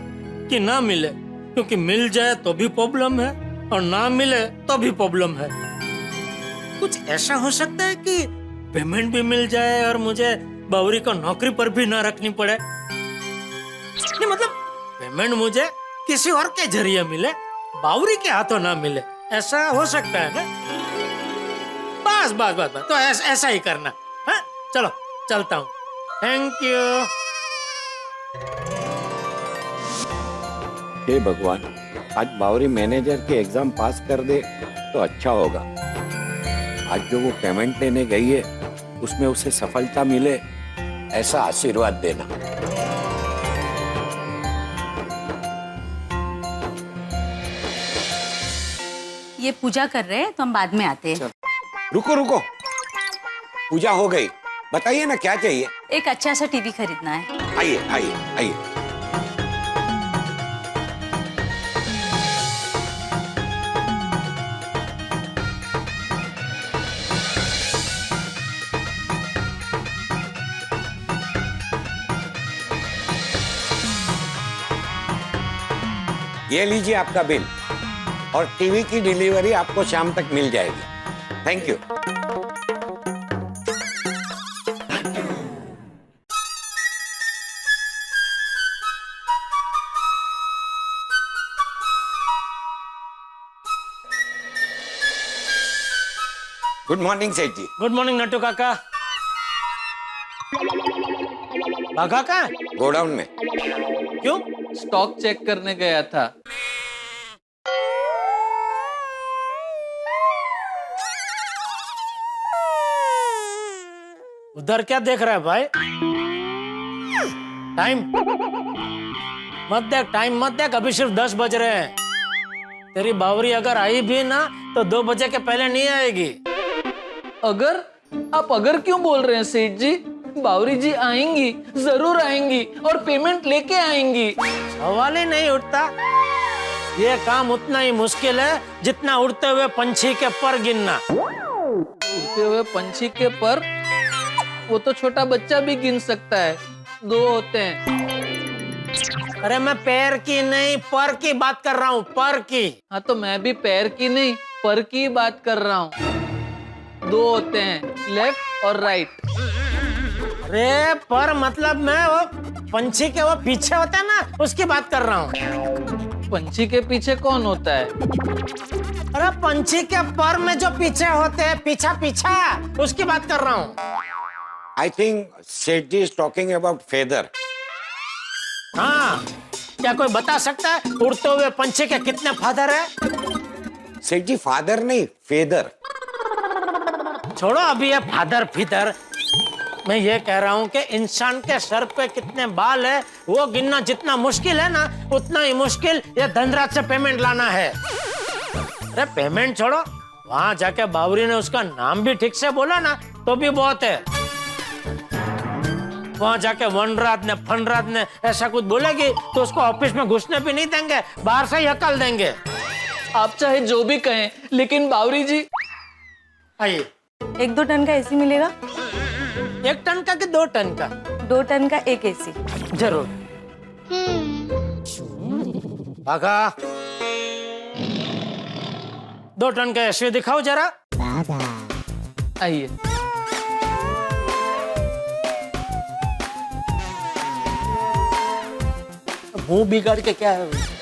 कि ना मिले, क्योंकि मिल जाए तो भी प्रॉब्लम है और ना मिले तो भी प्रॉब्लम है। कुछ ऐसा हो सकता है कि पेमेंट भी मिल जाए और मुझे बावरी को नौकरी पर भी ना रखनी पड़े। नहीं, मतलब पेमेंट मुझे किसी और के जरिए मिले, बावरी के हाथों ना मिले, ऐसा हो सकता है ना? बस बस बस बस, तो ऐसा ही करना। हाँ, चलो चलता हूँ। Thank you. हे भगवान, आज बावरी मैनेजर के एग्जाम पास कर दे तो अच्छा होगा। आज जो वो पेमेंट लेने गई है उसमें उसे सफलता मिले, ऐसा आशीर्वाद देना। ये पूजा कर रहे हैं तो हम बाद में आते हैं। रुको रुको, पूजा हो गई, बताइए ना क्या चाहिए? एक अच्छा सा टीवी खरीदना है। आइए आइए आइए। ये लीजिए आपका बिल, और टीवी की डिलीवरी आपको शाम तक मिल जाएगी। Thank you. गुड मॉर्निंग सेठ जी। गुड मॉर्निंग नट्टू काका। भागा कहाँ है? गोडाउन में। क्यों? स्टॉक चेक करने गया था। उधर क्या देख रहा है भाई? टाइम मत देख, अभी सिर्फ 10 बज रहे हैं। तेरी बावरी अगर आई भी ना तो 2 बजे के पहले नहीं आएगी। अगर? आप अगर क्यों बोल रहे हैं सेठ जी? बावरी जी आएंगी, जरूर आएंगी और पेमेंट लेके आएंगी। सवाल ही नहीं उठता। ये काम उतना ही मुश्किल है जितना उड़ते हुए पंछी के पर गिनना। उड़ते हुए पंछी के पर? वो तो छोटा बच्चा भी गिन सकता है, 2 होते हैं। अरे मैं पैर की नहीं पर की बात कर रहा हूँ, पर की। हाँ तो मैं भी पैर की नहीं पर की बात कर रहा हूँ। 2 होते हैं, लेफ्ट और राइट। अरे पर मतलब मैं वो पंछी के वो पीछे होता है ना, उसकी बात कर रहा हूँ। पंछी के पीछे कौन होता है? अरे पंछी के पर में जो पीछे होते हैं, पीछा उसकी बात कर रहा हूँ। आई थिंक सेठ जी इज टॉकिंग अबाउट फेदर। हाँ, क्या कोई बता सकता है उड़ते हुए पंछी के कितने फादर है? सेठ जी फादर नहीं, फेदर। छोड़ो अभी ये फादर फिदर। मैं ये कह रहा हूँ कि इंसान के सर पे कितने बाल है वो गिनना जितना मुश्किल है ना, उतना ही मुश्किल ये धनराज से पेमेंट लाना है। अरे पेमेंट छोड़ो, वहां जाके बावरी ने उसका नाम भी ठीक से बोला ना तो भी बहुत है। वहां जाके वनराज ने फनराज ने ऐसा कुछ बोलेगी तो उसको ऑफिस में घुसने भी नहीं देंगे, बाहर से ही हकल देंगे। आप चाहे जो भी कहें, लेकिन बावरी जी। आइए। 1-2 टन का एसी मिलेगा? 1 टन का कि 2 टन का? 2 टन का 1 एसी। जरूर। भागा। 2 टन का एसी दिखाओ जरा। आइए। मुंह बिगाड़ के क्या है?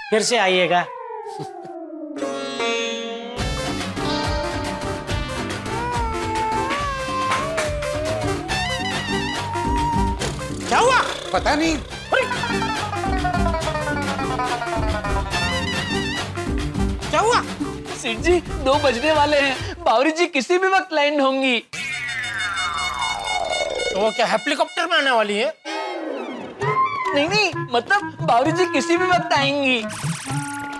फिर से आइएगा। क्या हुआ? पता नहीं। क्या हुआ? सेठ जी 2 बजने वाले हैं, बावरी जी किसी भी वक्त लैंड होंगी। तो वो क्या हेलीकॉप्टर में आने वाली है? नहीं, मतलब बावरी जी किसी भी वक्त आएंगी।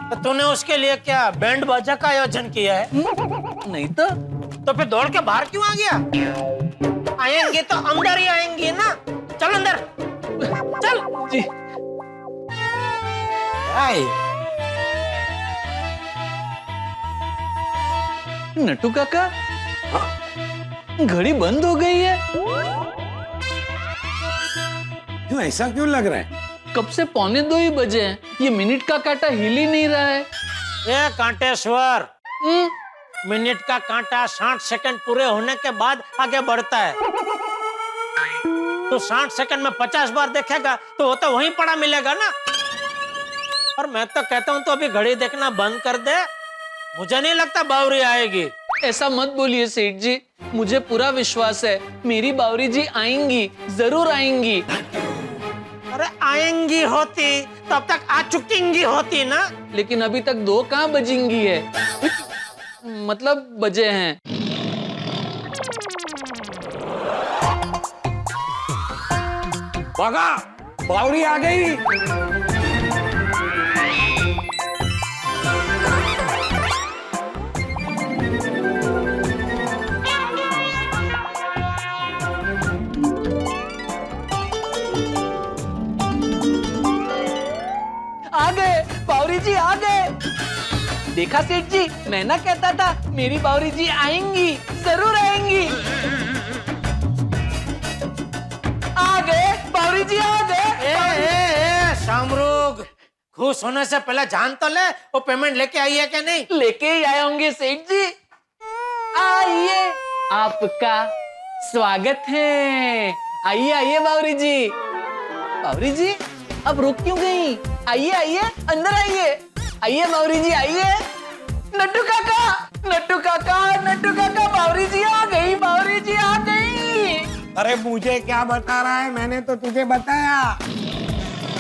तो तूने उसके लिए क्या बैंड बाजा का आयोजन किया है? नहीं तो फिर दौड़ के बाहर क्यों आ गया? आएंगे तो अंदर ही आएंगी ना। चल अंदर, चल जी। नट्टू काका, घड़ी बंद हो गई है। क्यों, ऐसा क्यों लग रहा है? कब से 1:45 ही बजे हैं, ये मिनट का कांटा हिल ही नहीं रहा है। ये कांटेश्वर, मिनट का कांटा 60 सेकंड पूरे होने के बाद आगे बढ़ता है। तो 60 सेकंड में 50 बार देखेगा तो वो तो वहीं पड़ा मिलेगा ना। और मैं तो कहता हूँ तो अभी घड़ी देखना बंद कर दे, मुझे नहीं लगता बावरी आएगी। ऐसा मत बोलिए सेठ जी, मुझे पूरा विश्वास है मेरी बावरी जी आएंगी, जरूर आएंगी। अरे आएंगी होती तो अब तक आ चुकेंगी होती ना। लेकिन अभी तक 2 कहाँ बजेंगी है, मतलब बजे हैं। भागा, बावरी आ गई। आ गए बावरी जी, आ गए। देखा सेठ जी, मैं ना कहता था मेरी बावरी जी आएंगी, जरूर आएंगी। आ गए बावरी जी, आ गए। शामरुग, खुश होने से पहले जान तो ले वो पेमेंट लेके आई है क्या नहीं? लेके ही आए होंगे सेठ जी। आइए, आपका स्वागत है। आइए आइए बावरी जी। बावरी जी अब रुक क्यों गई? आइए आइए, अंदर आइए। आइए बावरी जी, आइए। नट्टू काका, नट्टू काका, नट्टू काका, बावरी जी आ गई, बावरी जी आ गई। अरे मुझे क्या बता रहा है, मैंने तो तुझे बताया।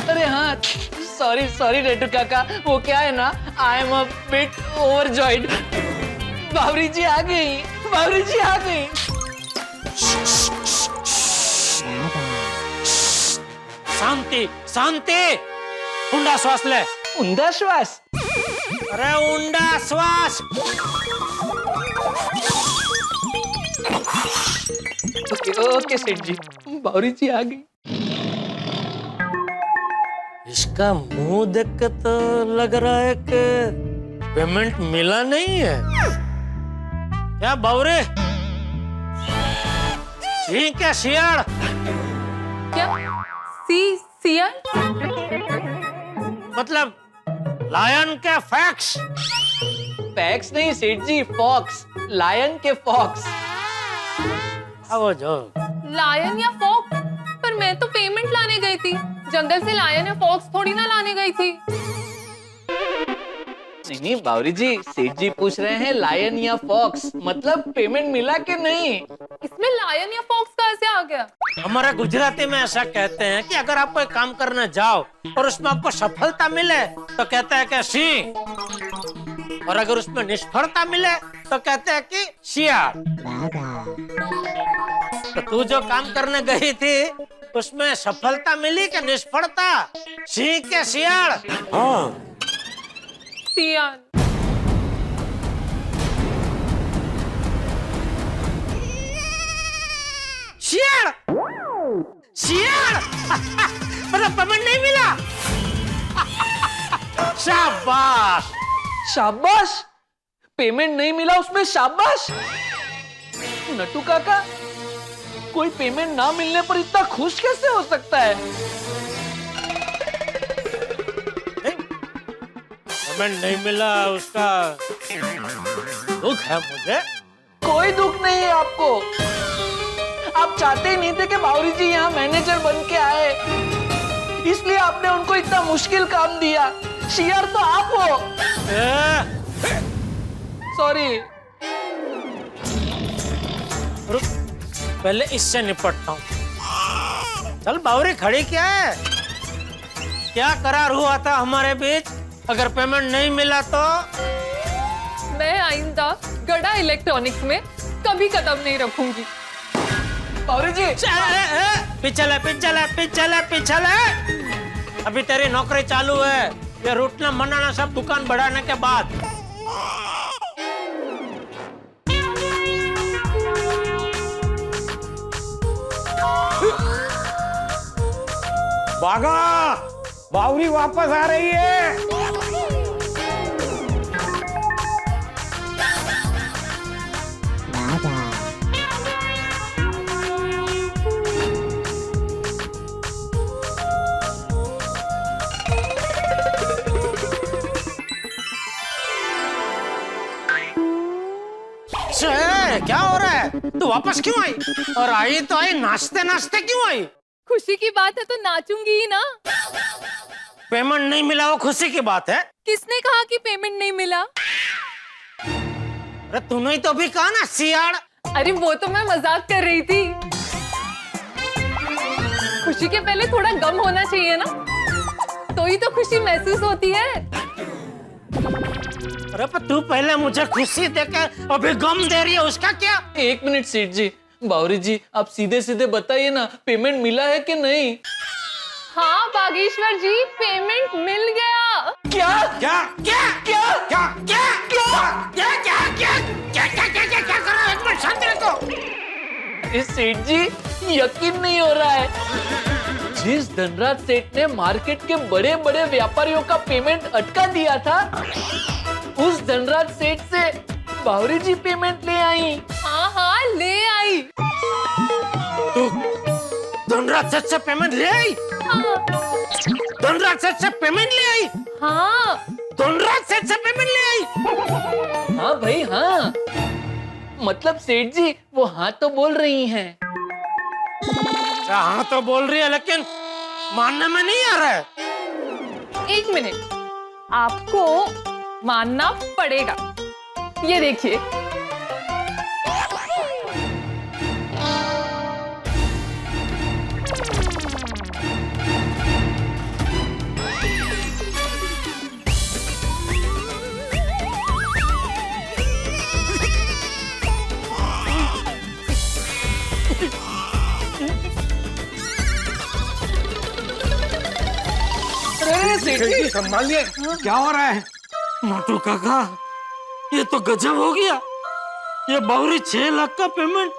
अरे हाँ, सॉरी सॉरी नट्टू काका, वो क्या है ना, I am a bit overjoyed. Bawri ji आ गई, बावरी जी आ गई। शांति शांति, ऊंडा श्वास ले। ऊंडा श्वास? अरे ऊंडा श्वास। ओके ओके सेठ जी, बावरी जी आ गई। इसका मुंह देख के तो लग रहा है कि पेमेंट मिला नहीं है। क्या बावरे? ठीक है शियाड़। क्या? सियार? मतलब लायन के फैक्स। फैक्स नहीं सेठ जी, फॉक्स, लायन के फॉक्स। आओ जो। लायन या फॉक्स? पर मैं तो पेमेंट लाने गई थी, जंगल से लायन या फॉक्स थोड़ी ना लाने गई थी। नहीं नहीं बावरी जी, सेठ जी पूछ रहे हैं लायन या फॉक्स, मतलब पेमेंट मिला कि नहीं। इसमें लायन या फॉक्स कहाँ से आ गया? हमारे गुजराती में ऐसा कहते हैं कि अगर आप कोई काम करने जाओ और उसमें आपको सफलता मिले तो कहते हैं कि सिंह, और अगर उसमें निष्फलता मिले तो कहते हैं कि शियाड़। तो तू जो काम करने गई थी उसमें सफलता मिली कि निष्फलता? सिंह के शियाड़? हाँ, सियार। शियाड़? शियाड़? मतलब पेमेंट नहीं मिला? शाबाश शाबाश, पेमेंट नहीं मिला उसमें शाबाश। नट्टू काका, कोई पेमेंट ना मिलने पर इतना खुश कैसे हो सकता है? पेमेंट नहीं मिला उसका दुख है मुझे। कोई दुख नहीं है आपको। आप चाहते ही नहीं थे कि बावरी जी यहाँ मैनेजर बन के आए, इसलिए आपने उनको इतना मुश्किल काम दिया। शियार तो आप हो। सॉरी। रुक, पहले इससे निपटता हूँ। चल बावरी, खड़ी क्या है? क्या करार हुआ था हमारे बीच? अगर पेमेंट नहीं मिला तो? मैं आइंदा गड़ा इलेक्ट्रॉनिक्स में कभी कदम नहीं रखूंगी। बावरी जी, पिछले पिछले पिछले पिछले, अभी तेरी नौकरी चालू है। ये रूटना मनाना सब दुकान बढ़ाने के बाद। भागा, बावरी वापस आ रही है। क्या हो रहा है? तू वापस क्यों आई? और आई तो आई, नाचते नाचते क्यों आई? खुशी की बात है तो नाचूंगी ही ना। पेमेंट नहीं मिला वो खुशी की बात है। किसने कहा कि पेमेंट नहीं मिला? अरे तूने ही तो भी कहा ना सियाड़। अरे वो तो मैं मजाक कर रही थी। खुशी के पहले थोड़ा गम होना चाहिए ना, तो ही तो खुशी महसूस होती है। अरे पर तू पहले मुझे खुशी देकर अभी गम दे रही है, उसका क्या? एक मिनट सेठ जी, बावरी जी आप सीधे सीधे बताइए ना, पेमेंट मिला है कि नहीं? हाँ बागेश्वर जी, पेमेंट मिल गया। क्या क्या क्या क्या क्या क्या क्या क्या क्या क्या क्या क्या क्या क्या कर रहे हो? एक मिनट शांति रखो। सेठ जी, यकीन नहीं हो रहा है। जिस धनराज सेठ ने मार्केट के बड़े बड़े व्यापारियों का पेमेंट अटका दिया था, उस धनराज सेठ से बावरी जी पेमेंट ले आई। हाँ हाँ ले आई। तू धनराज सेठ से पेमेंट ले आई? धनराज सेठ से पेमेंट ले आई? हाँ धनराज सेठ से पेमेंट ले आई? हाँ भाई हाँ, मतलब सेठ जी वो हाँ तो बोल रही हैं। हाँ तो बोल रही है, लेकिन मानने में नहीं आ रहा है। एक मिनट, आपको मानना पड़ेगा। ये देखिए, संभालिए, क्या हो रहा है? मोटू काका, ये तो गजब हो गया। ये बावरी 6 लाख का पेमेंट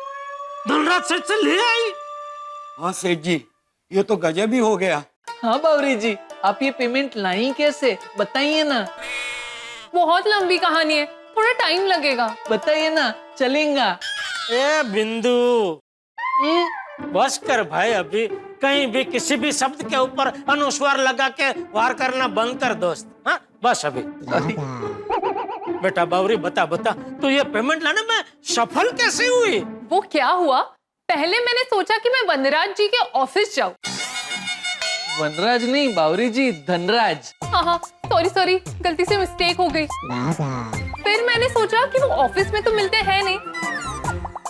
धनराज सेठ से ले आई। हाँ सेठ जी, ये तो गजब ही हो गया। हाँ बावरी जी, आप ये पेमेंट लाई कैसे, बताइए ना। बहुत लंबी कहानी है, थोड़ा टाइम लगेगा। बताइए ना, चलेगा। ए बिंदु, बस कर भाई, अभी कहीं भी किसी भी शब्द के ऊपर अनुस्वार लगा के वार करना बंद कर दोस्त। हाँ बस अभी। बेटा बावरी बता, तो ये पेमेंट लाने में सफल कैसे हुई? वो क्या हुआ, पहले मैंने सोचा कि मैं वनराज जी के ऑफिस जाऊं। वनराज नहीं बावरी जी, धनराज। हाँ सॉरी, गलती से मिस्टेक हो गई। फिर मैंने सोचा कि वो ऑफिस में तो मिलते हैं नहीं,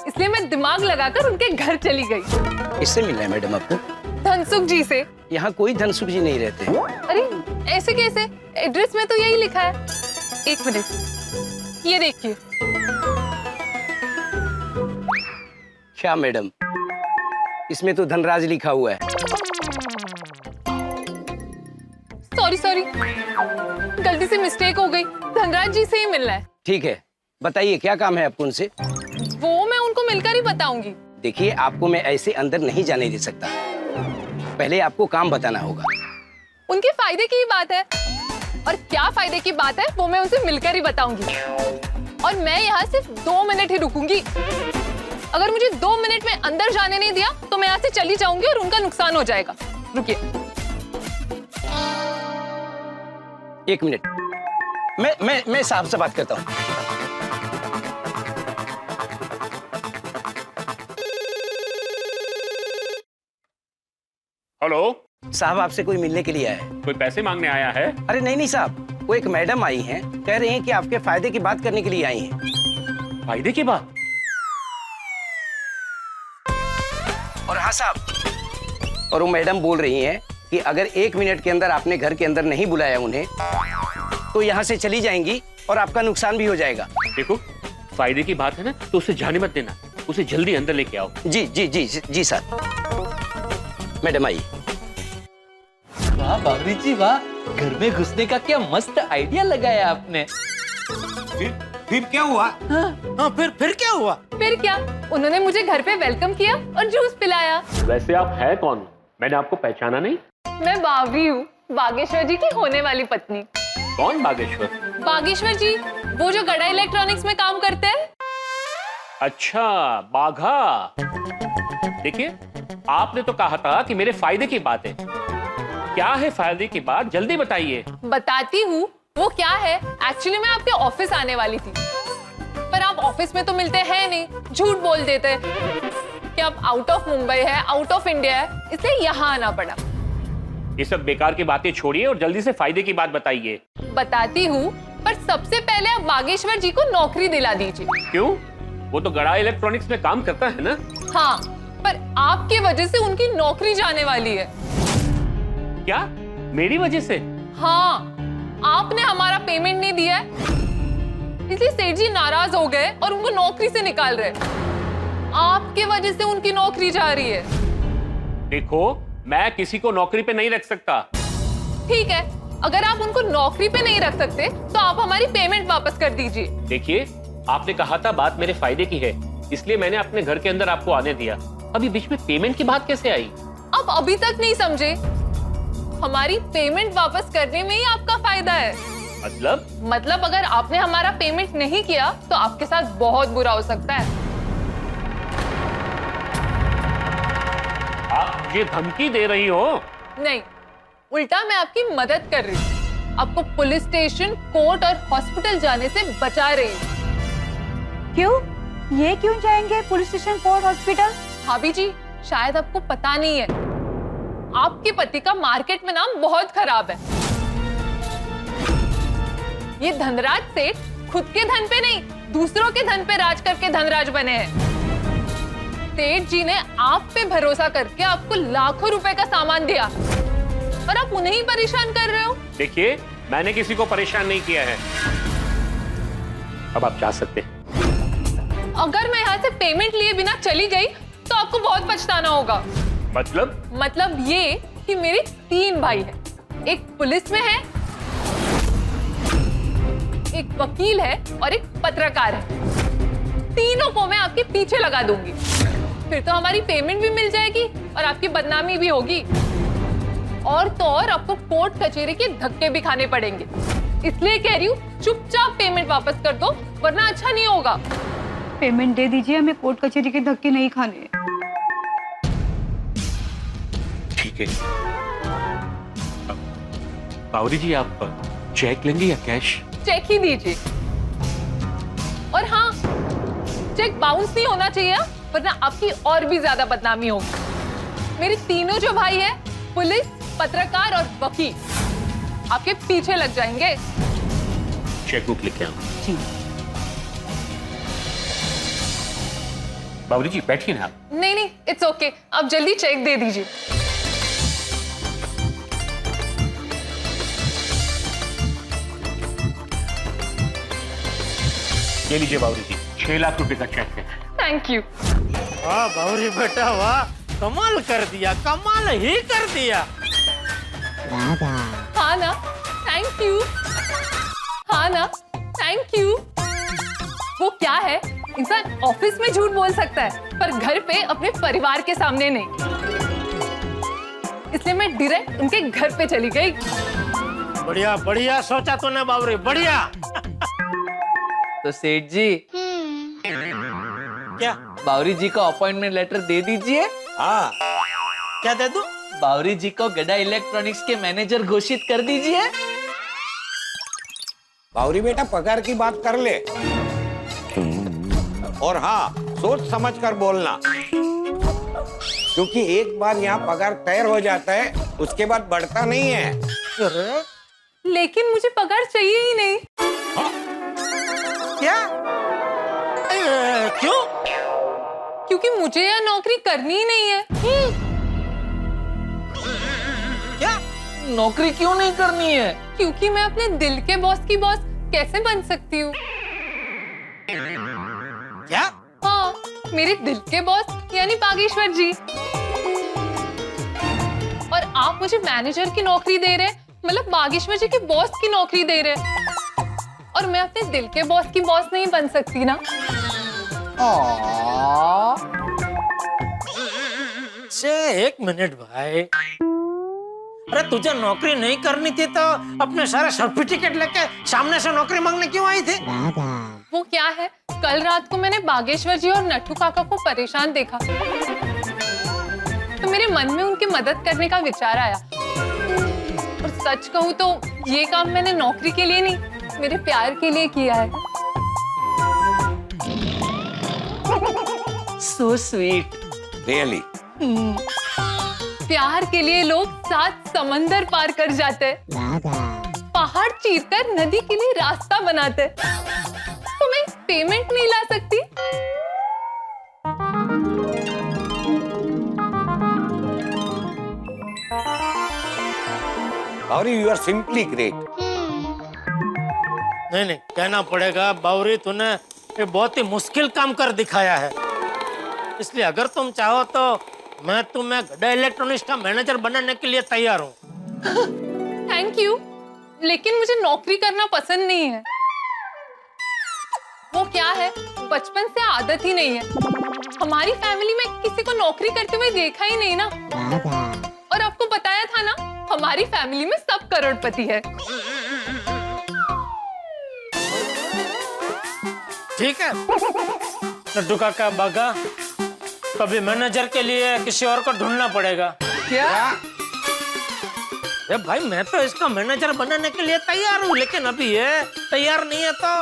इसलिए मैं दिमाग लगाकर उनके घर चली गई। किससे मिलना है मैडम आपको? धनसुख जी से। यहाँ कोई धनसुख जी नहीं रहते। अरे ऐसे कैसे, एड्रेस में तो यही लिखा है। एक मिनट, ये देखिए। क्या मैडम, इसमें तो धनराज लिखा हुआ है। सॉरी, गलती से मिस्टेक हो गई, धनराज जी से ही मिलना है। ठीक है, बताइए क्या काम है आपको उनसे? वो मैं उनको मिलकर ही बताऊंगी। देखिए, आपको मैं ऐसे अंदर नहीं जाने दे सकता, पहले आपको काम बताना होगा। उनके फायदे की ही बात है, और क्या फायदे की बात है वो मैं उनसे मिलकर ही बताऊंगी। और मैं यहाँ सिर्फ 2 मिनट ही रुकूंगी। अगर मुझे 2 मिनट में अंदर जाने नहीं दिया तो मैं यहाँ से चली जाऊंगी और उनका नुकसान हो जाएगा। रुकिए। 1 मिनट, मैं साहब से बात करता हूँ। हेलो साहब, आपसे कोई मिलने के लिए आया है। कोई पैसे मांगने आया है? अरे नहीं साहब, वो एक मैडम आई हैं, कह रही हैं कि आपके फायदे की बात करने के लिए आई हैं। फायदे की बात? और हाँ साहब, और वो मैडम बोल रही हैं कि अगर 1 मिनट के अंदर आपने घर के अंदर नहीं बुलाया उन्हें तो यहाँ से चली जाएंगी और आपका नुकसान भी हो जाएगा। देखो, फायदे की बात है ना, तो उसे जाने मत देना, उसे जल्दी अंदर लेके आओ। जी सर। मैडम आई। वाह बावरी जी वाह, घर में घुसने का क्या मस्त आइडिया लगाया आपने। फिर क्या हुआ? हाँ फिर क्या हुआ? फिर क्या, उन्होंने मुझे घर पे वेलकम किया और जूस पिलाया। वैसे आप है कौन? मैंने आपको पहचाना नहीं। मैं बावरी हूँ, बागेश्वर जी की होने वाली पत्नी। कौन बागेश्वर? बागेश्वर जी, वो जो गड़ा इलेक्ट्रॉनिक्स में काम करते हैं। अच्छा, बाघा। देखिए, आपने तो कहा था कि मेरे फायदे की बात है। क्या है फायदे की बात, जल्दी बताइए। बताती हूँ, वो क्या है। एक्चुअली मैं आपके ऑफिस आने वाली थी, पर आप ऑफिस में तो मिलते हैं नहीं, झूठ बोल देते कि आप आउट ऑफ मुंबई है, आउट ऑफ इंडिया है, इसलिए यहाँ आना पड़ा। ये सब बेकार की बातें छोड़िए और जल्दी से फायदे की बात बताइए। बताती हूँ, पर सबसे पहले आप बागेश्वर जी को नौकरी दिला दीजिए। क्यों? वो तो गड़ा इलेक्ट्रॉनिक्स में काम करता है ना। हाँ, पर आपकी वजह से उनकी नौकरी जाने वाली है। क्या? मेरी वजह से? हाँ, आपने हमारा पेमेंट नहीं दिया है, इसलिए सेठ जी नाराज हो गए और उनको नौकरी से निकाल रहे। आपके वजह से उनकी नौकरी जा रही है। देखो, मैं किसी को नौकरी पे नहीं रख सकता। ठीक है, अगर आप उनको नौकरी पे नहीं रख सकते तो आप हमारी पेमेंट वापस कर दीजिए। देखिए, आपने कहा था बात मेरे फायदे की है, इसलिए मैंने अपने घर के अंदर आपको आने दिया। अभी बीच में पेमेंट की बात कैसे आई? आप आप अभी तक नहीं समझे? हमारी पेमेंट वापस करने में ही आपका फायदा है। मतलब अगर आपने हमारा पेमेंट नहीं किया तो आपके साथ बहुत बुरा हो सकता है। आप मुझे धमकी दे रही हो? नहीं, उल्टा मैं आपकी मदद कर रही हूँ। आपको पुलिस स्टेशन, कोर्ट और हॉस्पिटल जाने से बचा रही हूँ। क्यों? ये क्यों जाएंगे पुलिस स्टेशन, कोर्ट, हॉस्पिटल? भाभी जी, शायद आपको पता नहीं है, आपके पति का मार्केट में नाम बहुत खराब है। ये धनराज सेठ खुद के धन पे नहीं, दूसरों के धन पे राज करके धनराज बने हैं। सेठ जी ने आप पे भरोसा करके आपको लाखों रुपए का सामान दिया और आप उन्हें ही परेशान कर रहे हो। देखिए, मैंने किसी को परेशान नहीं किया है। अब आप जा सकते हैं। अगर मैं यहाँ से पेमेंट लिए बिना चली गई तो आपको बहुत पछताना होगा। मतलब ये कि मेरे 3 भाई हैं। एक पुलिस में है, एक वकील है और एक पत्रकार है। तीनों को मैं आपके पीछे लगा दूंगी। फिर तो हमारी पेमेंट भी मिल जाएगी और आपकी बदनामी भी होगी। और तो और आपको कोर्ट कचहरी के धक्के भी खाने पड़ेंगे। इसलिए कह रही हूँ, चुपचाप पेमेंट वापस कर दो, वरना अच्छा नहीं होगा। पेमेंट दे दीजिए, हमें कोर्ट कचहरी के धक्के नहीं खाने। ठीक है। बावरी जी, आप चेक लेंगे या कैश? चेक ही दीजिए। और हाँ, चेक बाउंस नहीं होना चाहिए, वरना आपकी और भी ज्यादा बदनामी होगी। मेरे तीनों जो भाई हैं, पुलिस, पत्रकार और वकील, आपके पीछे लग जाएंगे। चेक बुक लेके आओ। बावरी जी, बैठिए ना आप। नहीं, इट्स ओके। आप जल्दी चेक दे दीजिए। ये लीजिए बावरी जी, 6 लाख रुपए का चेक है। Thank you. वाह बावरी बेटा, वाह, कमाल कर दिया, कमाल ही कर दिया। हाँ ना, थैंक यू। हाँ ना, थैंक यू। वो क्या है, इंसान ऑफिस में झूठ बोल सकता है पर घर पे अपने परिवार के सामने नहीं। इसलिए मैं डायरेक्ट उनके घर पे चली गई। बढ़िया बढ़िया सोचा तूने बावरी, बढ़िया। तो सेठ जी, क्या? बावरी जी को अपॉइंटमेंट लेटर दे दीजिए। हाँ, क्या दे दूं? बावरी जी को गड्ढा इलेक्ट्रॉनिक्स के मैनेजर घोषित कर दीजिए। बावरी बेटा, पगार की बात कर ले, और हाँ, सोच समझ कर बोलना, क्योंकि एक बार यहाँ पगार तय हो जाता है, उसके बाद बढ़ता नहीं है। लेकिन मुझे पगार चाहिए ही नहीं। क्या? क्यों? क्योंकि मुझे यह नौकरी करनी ही नहीं है। क्या? नौकरी क्यों नहीं करनी है? क्योंकि मैं अपने दिल के बॉस की बॉस कैसे बन सकती हूँ? क्या? हाँ, मेरे दिल के बॉस यानी बागेश्वर जी। और आप मुझे मैनेजर की नौकरी दे रहे, मतलब बागेश्वर जी के बॉस की नौकरी दे रहे, और मैं अपने दिल के बॉस की बॉस नहीं बन सकती ना। एक मिनट भाई, अरे तुझे नौकरी नहीं करनी थी तो अपने सारे सर्टिफिकेट लेके सामने से नौकरी मांगने क्यों आई थी? वो क्या है, कल रात को मैंने बागेश्वर जी और नट्टू काका को परेशान देखा तो मेरे मन में उनकी मदद करने का विचार आया। और सच कहूँ तो ये काम मैंने नौकरी के लिए नहीं, मेरे प्यार के लिए किया है। So sweet. Really? प्यार के लिए लोग 7 समंदर पार कर जाते हैं, पहाड़ चीरकर नदी के लिए रास्ता बनाते हैं। तो मैं पेमेंट नहीं ला सकती? बावरी, you are simply great. नहीं, कहना पड़ेगा बावरी, तूने ये बहुत ही मुश्किल काम कर दिखाया है। इसलिए अगर तुम चाहो तो मैं तुम्हें गड्ढा इलेक्ट्रॉनिक्स का मैनेजर बनाने के लिए तैयार हूँ। थैंक यू, लेकिन मुझे नौकरी करना पसंद नहीं है। वो क्या है, बचपन से आदत ही नहीं है। हमारी फैमिली में किसी को नौकरी करते हुए देखा ही नहीं ना। आपको बताया था ना, हमारी फैमिली में सब करोड़पति है। ठीक है लड्डू काका बागा, कभी मैनेजर के लिए किसी और को ढूंढना पड़ेगा। क्या? अरे भाई मैं तो इसका मैनेजर बनाने के लिए तैयार हूँ, लेकिन अभी ये तैयार नहीं है तो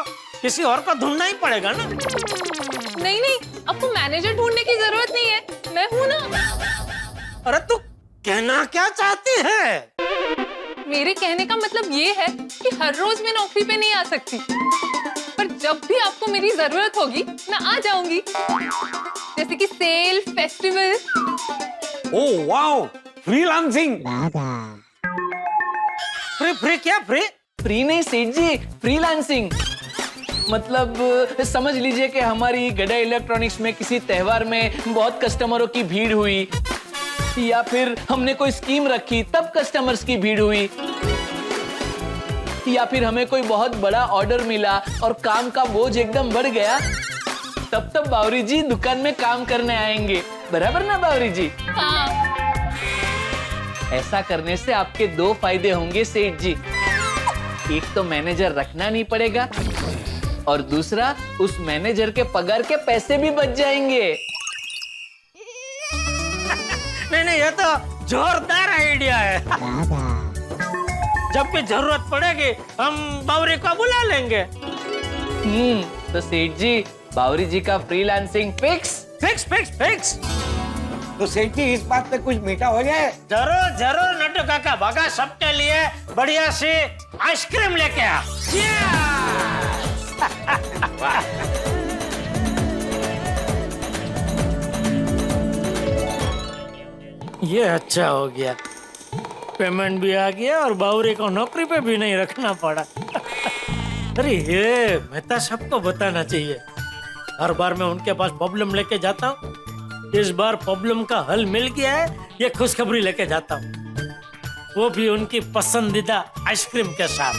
किसी और को ढूंढना ही पड़ेगा ना। नहीं नहीं, आपको मैनेजर ढूंढने की जरूरत नहीं है, मैं हूं ना। अरे तू कहना क्या चाहती है? मेरे कहने का मतलब ये है कि हर रोज मैं नौकरी पे नहीं आ सकती, पर जब भी आपको मेरी जरूरत होगी मैं आ जाऊंगी, जैसे कि sale, festival. Oh wow, freelancing. Free free क्या फ्री? फ्री नहीं सेठ जी, फ्रीलांसिंग। मतलब समझ लीजिए कि हमारी गड़ा इलेक्ट्रॉनिक्स में किसी त्योहार में बहुत कस्टमरों की भीड़ हुई, या फिर हमने कोई स्कीम रखी तब कस्टमर्स की भीड़ हुई, या फिर हमें कोई बहुत बड़ा ऑर्डर मिला और काम का बोझ एकदम बढ़ गया, तब बावरी जी दुकान में काम करने आएंगे। बराबर ना बावरी जी? हाँ। ऐसा करने से आपके दो फायदे होंगे सेठ जी। एक तो मैनेजर रखना नहीं पड़ेगा, और दूसरा उस मैनेजर के पगार के पैसे भी बच जाएंगे। नहीं नहीं, ये तो जोरदार आइडिया है। जब भी जरूरत पड़ेगी हम बावरी को बुला लेंगे। तो सेठ जी, बावरी जी का freelancing fix? Fix fix fix. तो सेठ जी इस बात पे कुछ मीठा हो जाए। जरूर जरूर नट्टू काका बागा, सबके लिए बढ़िया सी आइसक्रीम लेके आ। ये अच्छा हो गया, पेमेंट भी आ गया और बावरी को नौकरी पे भी नहीं रखना पड़ा। अरे ये मेहता सबको बताना चाहिए। हर बार मैं उनके पास प्रॉब्लम लेके जाता हूँ, इस बार प्रॉब्लम का हल मिल गया है, ये खुशखबरी लेके जाता हूँ, वो भी उनकी पसंदीदा आइसक्रीम के साथ।